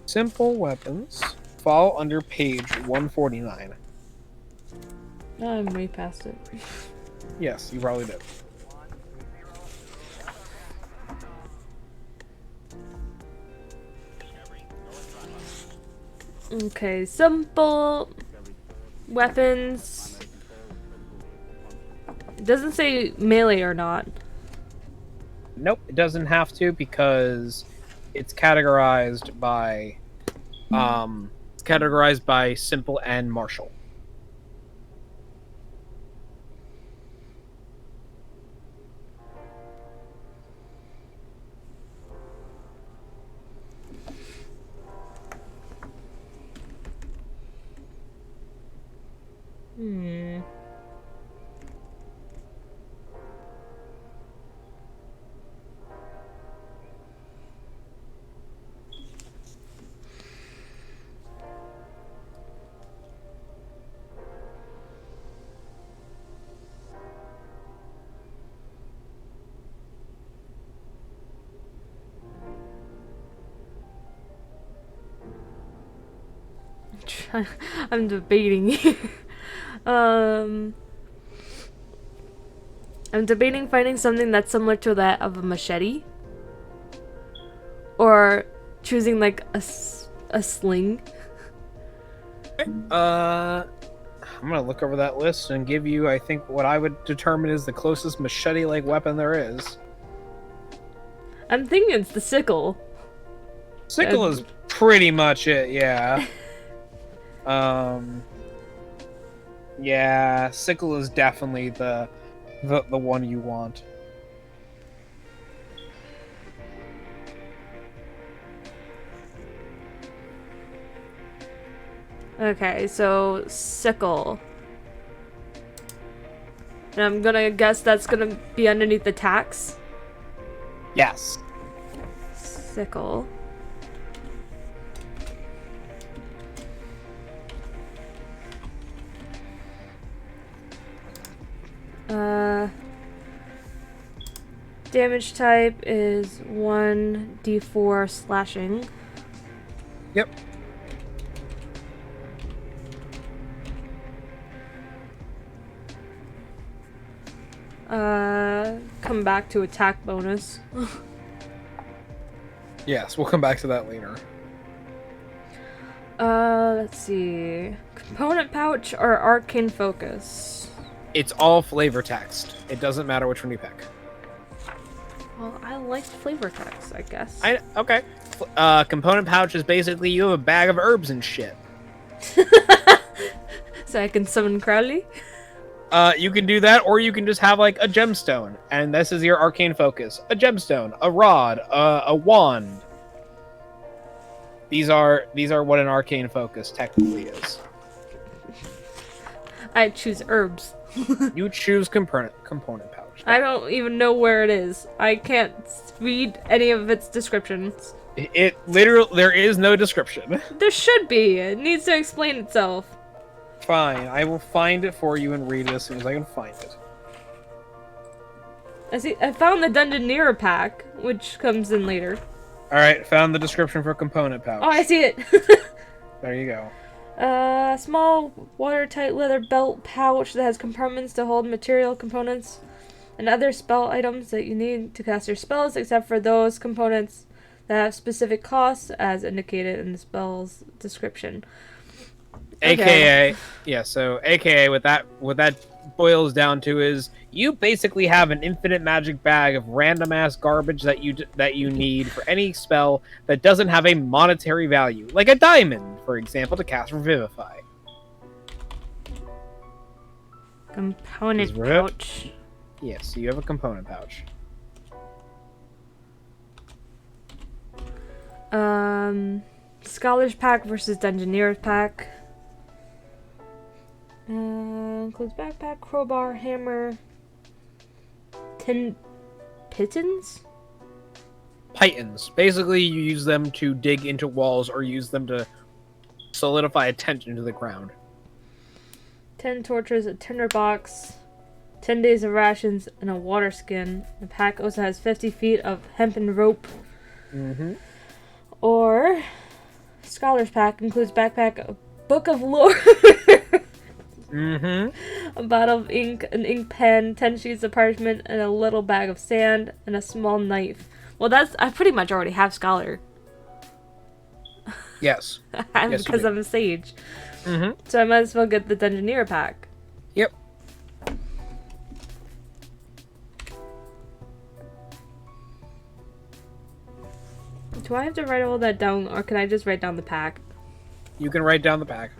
Simple weapons fall under page 149. I'm way past it. Yes, you probably did. Okay, simple weapons. It doesn't say melee or not. Nope, it doesn't have to because it's categorized by simple and martial. I'm debating. I'm debating finding something that's similar to that of a machete, or choosing like a sling. I'm gonna look over that list and give you, I think, what I would determine is the closest machete-like weapon there is. I'm thinking it's the sickle. Sickle is pretty much it, yeah. Yeah, sickle is definitely the one you want. Okay, so sickle. And I'm gonna guess that's gonna be underneath the tax. Yes. Sickle. Damage type is 1d4 slashing. Yep. Come back to attack bonus. Yes, we'll come back to that later. Let's see. Component pouch or arcane focus? It's all flavor text. It doesn't matter which one you pick. Well, I like flavor text, I guess. Okay. Component pouch is basically you have a bag of herbs and shit. So I can summon Crowley? You can do that, or you can just have like a gemstone, and this is your arcane focus. A gemstone, a rod, a wand. These are what an arcane focus technically is. I choose herbs. You choose component pouch. I don't even know where it is. I can't read any of its descriptions. It literally, there is no description. There should be. It needs to explain itself. Fine, I will find it for you and read it as soon as I can find it. I found the Dungeoneer pack, which comes in later. Alright, found the description for component pouch. Oh, I see it. There you go. Small watertight leather belt pouch that has compartments to hold material components and other spell items that you need to cast your spells, except for those components that have specific costs as indicated in the spell's description. Okay. AKA, yeah, so AKA with that boils down to is you basically have an infinite magic bag of random ass garbage that you need for any spell that doesn't have a monetary value, like a diamond, for example, to cast Revivify. Component Is it? pouch. Yes, you have a component pouch. Scholars pack versus Dungeoneers pack. Includes backpack, crowbar, hammer, tin pitons. Pythons. Basically, you use them to dig into walls or use them to solidify a tent into the ground. 10 torches, a tinderbox, 10 days of rations, and a water skin. The pack also has 50 feet of hempen rope. Mm-hmm. Or Scholars pack includes backpack, a book of lore. Mm-hmm. A bottle of ink, an ink pen, 10 sheets of parchment, and a little bag of sand, and a small knife. Well, I pretty much already have Scholar. Yes. Yes, because I'm a sage. Mm-hmm. So I might as well get the Dungeoneer pack. Yep. Do I have to write all that down, or can I just write down the pack? You can write down the pack.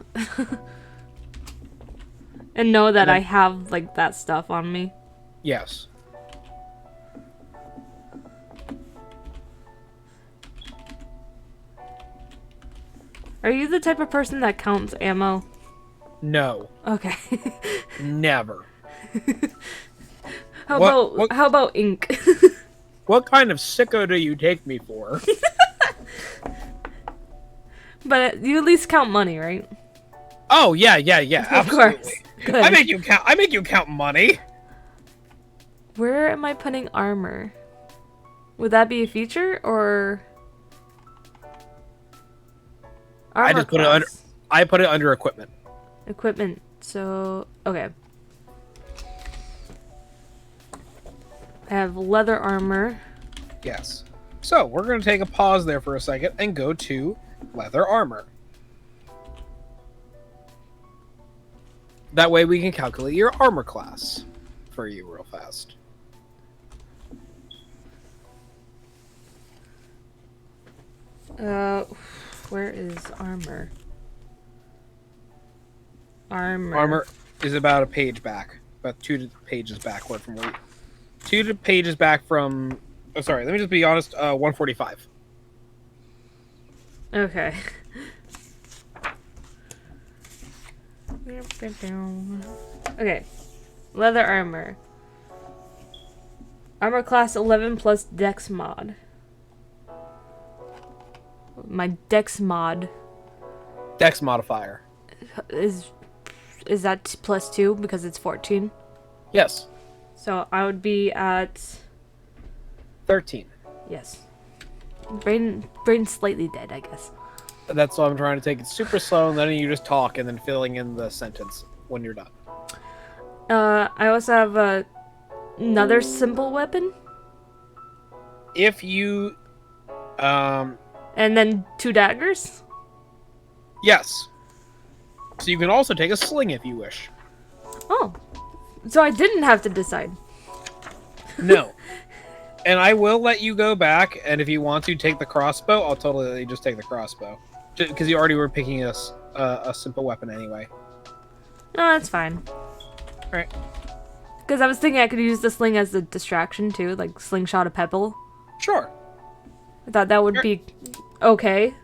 And know that I have, like, that stuff on me. Yes. Are you the type of person that counts ammo? No. Okay. Never. How What- about ink? What kind of sicko do you take me for? But you at least count money, right? Oh, yeah, Of course. absolutely. Good. I make you count money. Where am I putting armor? Would that be a feature, or... Armor I just put it under. class. I put it under equipment. Equipment, so... Okay. I have leather armor. Yes. So we're going to take a pause there for a second and go to leather armor. That way we can calculate your armor class for you real fast. Where is armor? Armor. Armor is about a page back, about 2 pages backward from where. 2 pages back from. Oh, sorry. Let me just be honest. 145. Okay. Okay. Leather armor. Armor class 11 plus dex mod. My dex mod Dex modifier. is that +2 because it's 14? Yes. So I would be at 13. yes. Brain slightly dead, I guess. That's why I'm trying to take it super slow, and then you just talk and then filling in the sentence when you're done. I also have another simple weapon. If you, And then 2 daggers. yes. So you can also take a sling if you wish. Oh. So I didn't have to decide. No. And I will let you go back, and if you want to take the crossbow, I'll totally let you just take the crossbow. Because you already were picking a simple weapon anyway. No, that's fine. Alright. Because I was thinking I could use the sling as a distraction too, like slingshot a pebble. Sure. I thought that would Sure. be okay.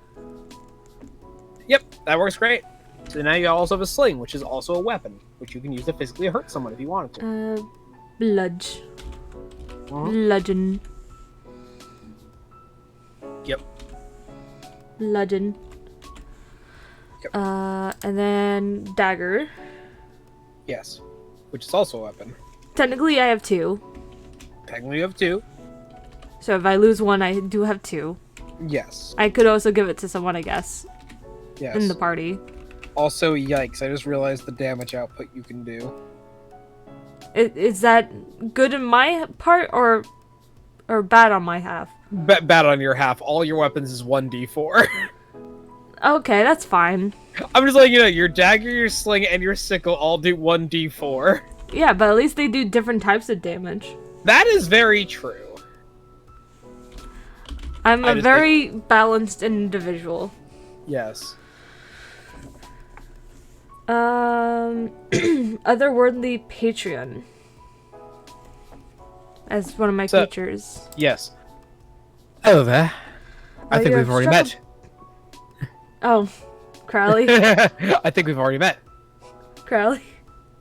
Yep, that works great. So now you also have a sling, which is also a weapon, which you can use to physically hurt someone if you wanted to. Bludge. Uh-huh. Bludgeon. Yep. Bludgeon. Yep. And then dagger. Yes. Which is also a weapon. Technically I have 2. Technically you have 2. So if I lose one, I do have 2. Yes. I could also give it to someone, I guess, Yes. in the party. Also, yikes, I just realized the damage output you can do. Is that good in my part or bad on my half? Bad on your half. All your weapons is 1d4. Okay, that's fine. I'm just letting you know, your dagger, your sling, and your sickle all do 1d4. Yeah, but at least they do different types of damage. That is very true. I'm a very balanced individual. Yes. Otherworldly Patreon. As one of my features. Yes. Hello there. I think you we've already met. Oh, Crowley. I think we've already met. Crowley.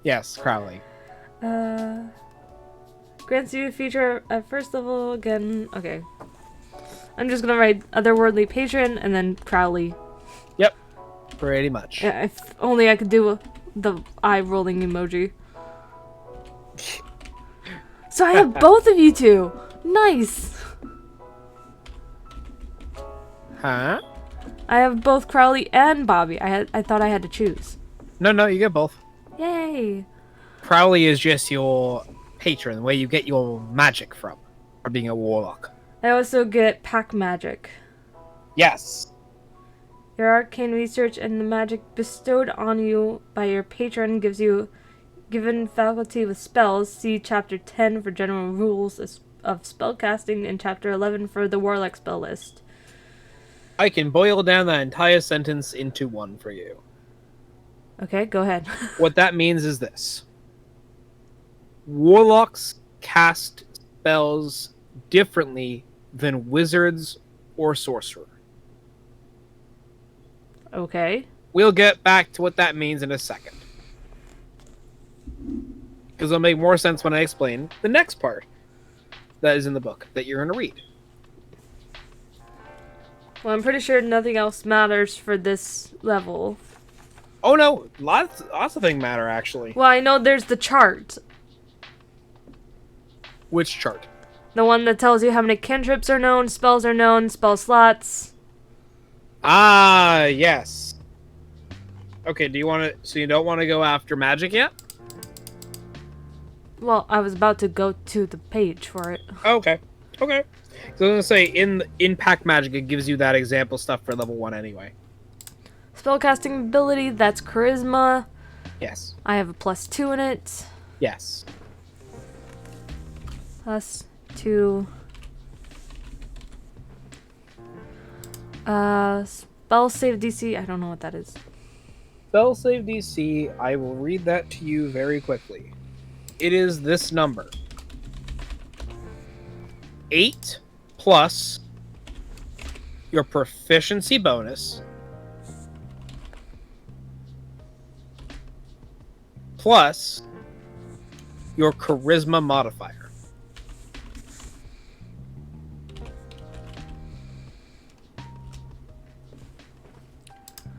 Yes, Crowley. Grants you a feature at first level again. Okay. I'm just gonna write Otherworldly Patron and then Crowley. Yep. Pretty much. Yeah, if only I could do the eye rolling emoji. So I have both of you two. Nice. Huh? I have both Crowley and Bobby. I thought I had to choose. No, you get both. Yay. Crowley is just your patron, where you get your magic from, for being a warlock. I also get pack magic. Yes. Your arcane research and the magic bestowed on you by your patron gives you given faculty with spells. See chapter 10 for general rules of spellcasting and chapter 11 for the warlock spell list. I can boil down that entire sentence into one for you. Okay, go ahead. What that means is this. Warlocks cast spells differently than wizards or sorcerer. Okay. We'll get back to what that means in a second. Because it'll make more sense when I explain the next part that is in the book that you're going to read. Well, I'm pretty sure nothing else matters for this level. Oh no, lots of things matter actually. Well, I know there's the chart. Which chart? The one that tells you how many cantrips are known, spell slots. Ah, yes. Okay, do you want to... So you don't want to go after magic yet? Well, I was about to go to the page for it. Okay. So I was going to say, in Pack Magic, it gives you that example stuff for level 1 anyway. Spellcasting ability, that's Charisma. Yes. I have a +2 in it. Yes. +2. Spell save DC, I don't know what that is. Spell save DC, I will read that to you very quickly. It is this number. 8 plus your proficiency bonus plus your charisma modifier.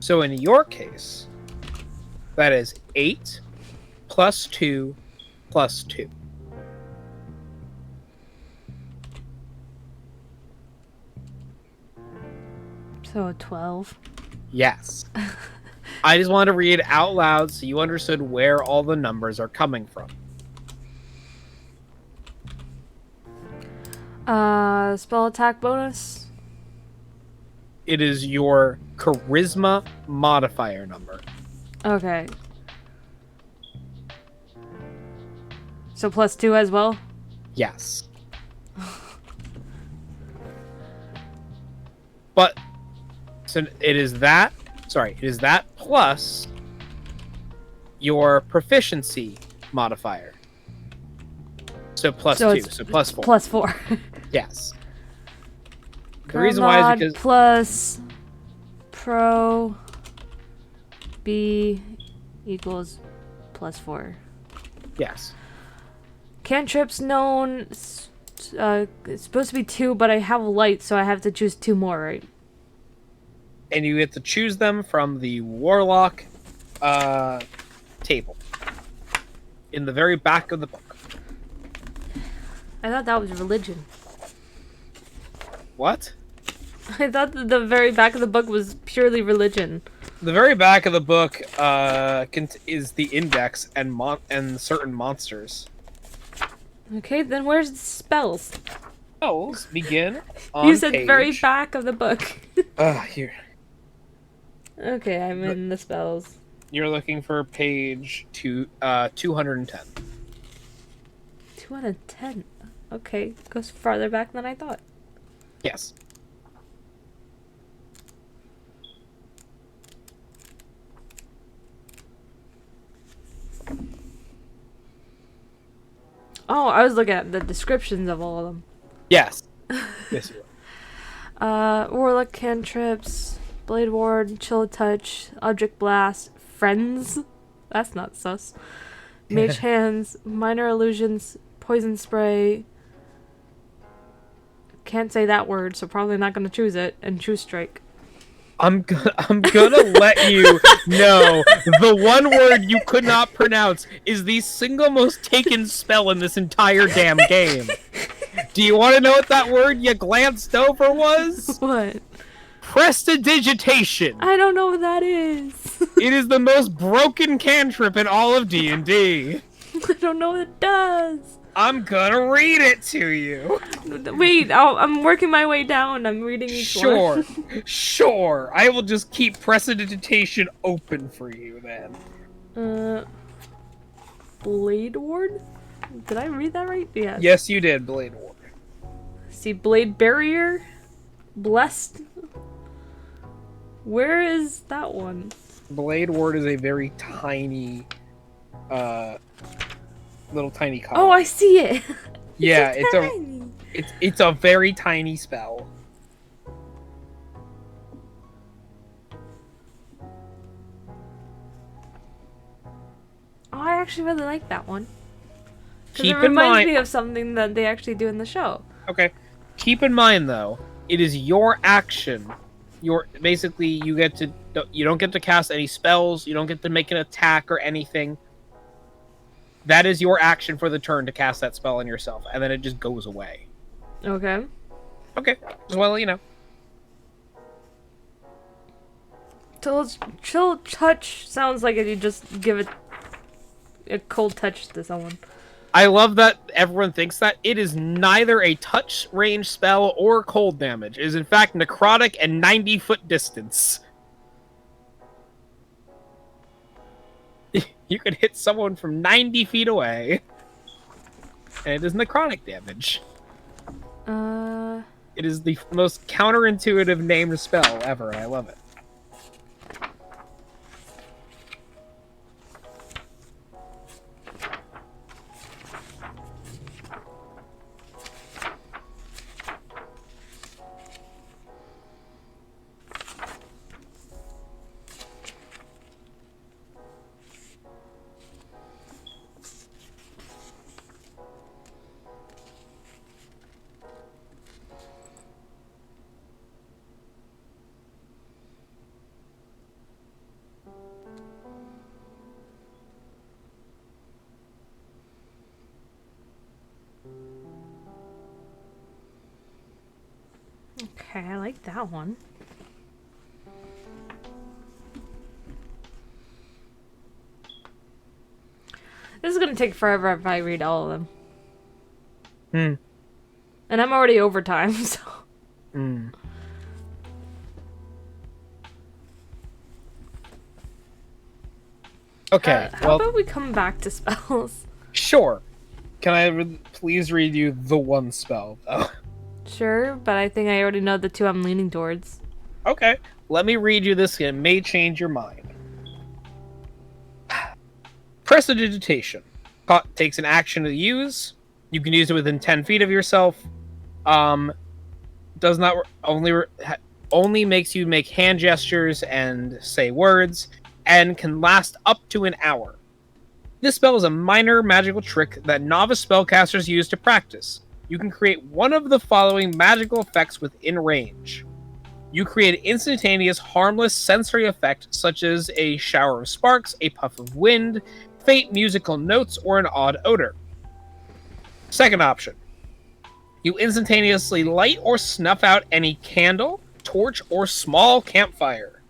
So in your case, that is 8 plus 2 plus 2. So 12. Yes. I just wanted to read it out loud so you understood where all the numbers are coming from. Spell attack bonus. It is your charisma modifier number. Okay. So +2 as well? Yes. But so it is that plus your proficiency modifier. So +2, so +4. +4. Yes. The reason why is because plus pro B equals +4. yes. Cantrips known. It's supposed to be 2, but I have light, so I have to choose 2 more, right? And you get to choose them from the warlock table in the very back of the book. I thought that was religion. What? I thought that the very back of the book was purely religion. The very back of the book is the index and certain monsters. Okay, then where's the spells? Spells begin on You said page... very back of the book. Here. Okay, I'm in the spells. You're looking for page 210. 2 out of 10. Okay, goes farther back than I thought. Yes. Oh, I was looking at the descriptions of all of them. Yes. Yes, you are. Warlock cantrips, Blade Ward, Chill Touch, Object Blast, Friends. That's not sus. Mage Hands, Minor Illusions, Poison Spray. Can't say that word, so probably not gonna choose it. And True Strike. I'm gonna let you know the one word you could not pronounce is the single most taken spell in this entire damn game. Do you want to know what that word you glanced over was? What? Prestidigitation. I don't know what that is. It is the most broken cantrip in all of D&D. I don't know what it does. I'm gonna read it to you. Wait, I'm working my way down. I'm reading each one. Sure. I will just keep prestidigitation open for you then. Blade Ward? Did I read that right? Yeah. Yes, you did, Blade Ward. See, Blade Barrier? Blessed? Where is that one? Blade Ward is a very tiny, little tiny column. Oh, I see it. Yeah, tiny. it's a very tiny spell. Oh, I actually really like that one. Keep it in reminds mind. me of something that they actually do in the show. Okay. Keep in mind though, it is your action. Basically you don't get to cast any spells, you don't get to make an attack or anything. That is your action for the turn to cast that spell on yourself, and then it just goes away. Okay. Okay. Just well, you know. Chill Touch sounds like you just give it a cold touch to someone. I love that everyone thinks that. It is neither a touch range spell or cold damage. It is in fact necrotic and 90-foot distance. You could hit someone from 90 feet away. And it is necrotic damage. It is the most counterintuitive named spell ever, and I love it. Okay, I like that one. This is gonna take forever if I read all of them. And I'm already over time, so... Okay, how about we come back to spells? Sure. Can I please read you the one spell, though? Sure, but I think I already know the two I'm leaning towards. Okay, let me read you this. It may change your mind. Prestidigitation. Takes an action to use. You can use it within 10 feet of yourself. Does not only makes you make hand gestures and say words, and can last up to an hour. This spell is a minor magical trick that novice spellcasters use to practice. You can create one of the following magical effects within range. You create an instantaneous, harmless sensory effect, such as a shower of sparks, a puff of wind, faint musical notes, or an odd odor. Second option. You instantaneously light or snuff out any candle, torch, or small campfire.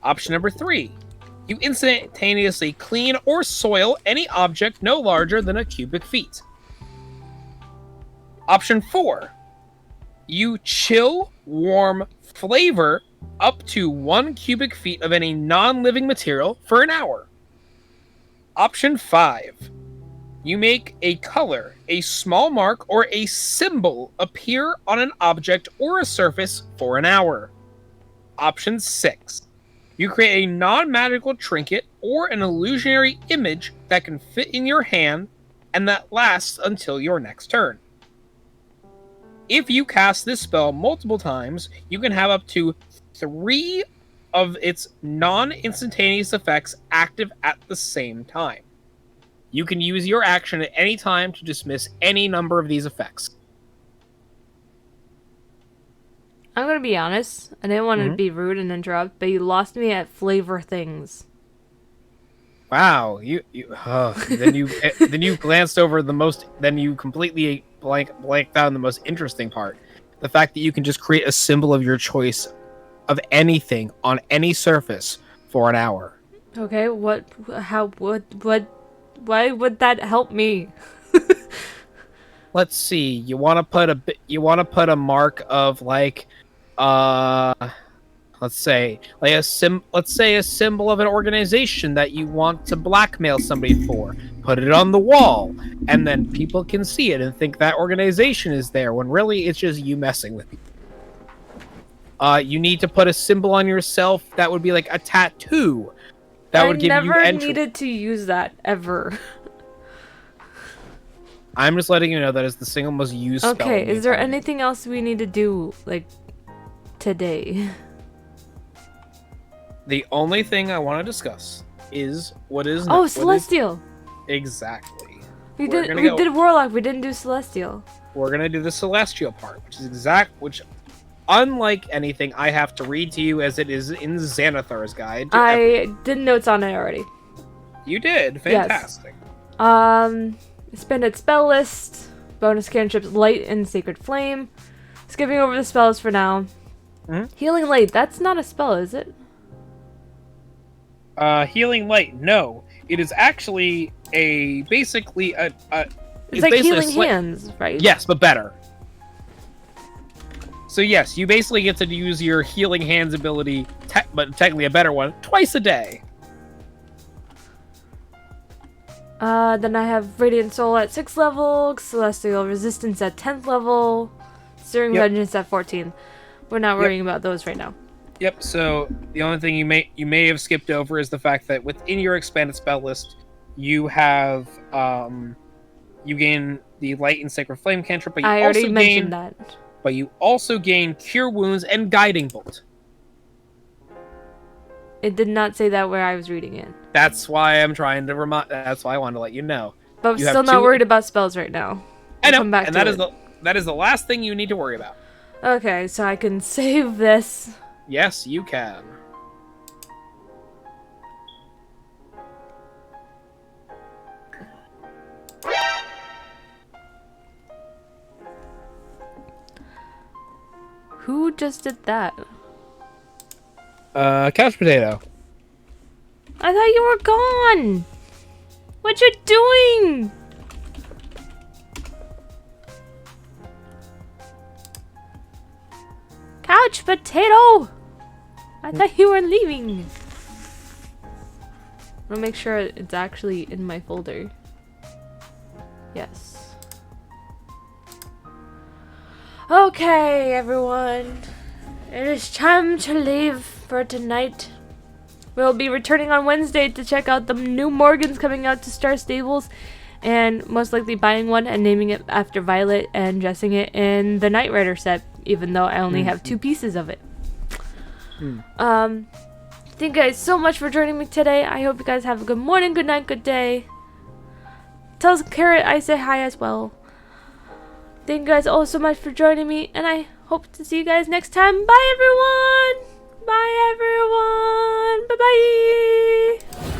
Option number 3. You instantaneously clean or soil any object no larger than a cubic feet. Option 4. You chill, warm, flavor up to 1 cubic feet of any non-living material for an hour. Option 5. You make a color, a small mark, or a symbol appear on an object or a surface for an hour. Option 6. You create a non-magical trinket or an illusionary image that can fit in your hand and that lasts until your next turn. If you cast this spell multiple times, you can have up to 3 of its non-instantaneous effects active at the same time. You can use your action at any time to dismiss any number of these effects. I'm gonna be honest. I didn't want to be rude and interrupt, but you lost me at flavor things. Wow, then you glanced over the most. Then you completely blanked out on the most interesting part: the fact that you can just create a symbol of your choice of anything on any surface for an hour. Okay, why would that help me? Let's see. You want to put a mark of like, let's say a symbol of an organization that you want to blackmail somebody for. Put it on the wall, and then people can see it and think that organization is there when really it's just you messing with people. You need to put a symbol on yourself that would be like a tattoo. That would give you entry. I never needed to use that ever. I'm just letting you know that is the single most used spell. Okay, is there anything else we need to do like today? The only thing I want to discuss is Celestial. Exactly. We did Warlock. We didn't do Celestial. We're gonna do the Celestial part, which unlike anything I have to read to you as it is in Xanathar's guide. I did notes on it already. You did. Fantastic. Yes. Expanded spell list. Bonus cantrips Light and Sacred Flame. Skipping over the spells for now. Healing Light. That's not a spell, is it? Healing Light. No. It is actually basically a it's like Healing Hands, right? Yes, but better. So yes, you basically get to use your Healing Hands ability, but technically a better one, twice a day. Then I have Radiant Soul at 6th level, Celestial Resistance at 10th level, Searing Vengeance at 14th. We're not worrying about those right now. Yep, so the only thing you may have skipped over is the fact that within your expanded spell list, you have you gain the Light and Sacred Flame cantrip, but I already mentioned that. But you also gain Cure Wounds and Guiding Bolt. It did not say that where I was reading it. That's why I'm trying to remind. That's why I wanted to let you know. But I'm still not worried about spells right now. I know, and that is the last thing you need to worry about. Okay, so I can save this. Yes, you can. Who just did that? Couch Potato. I thought you were gone. What you doing? Couch Potato. I thought you were leaving. I'll make sure it's actually in my folder. Yes. Okay, everyone. It is time to leave for tonight. We'll be returning on Wednesday to check out the new Morgans coming out to Star Stables, and most likely buying one and naming it after Violet and dressing it in the Knight Rider set, even though I only have 2 pieces of it. Thank you guys so much for joining me today. I hope you guys have a good morning, good night, good day. Tell Carrot I say hi as well. Thank you guys all so much for joining me, and I hope to see you guys next time. Bye, everyone! Bye, everyone! Bye-bye!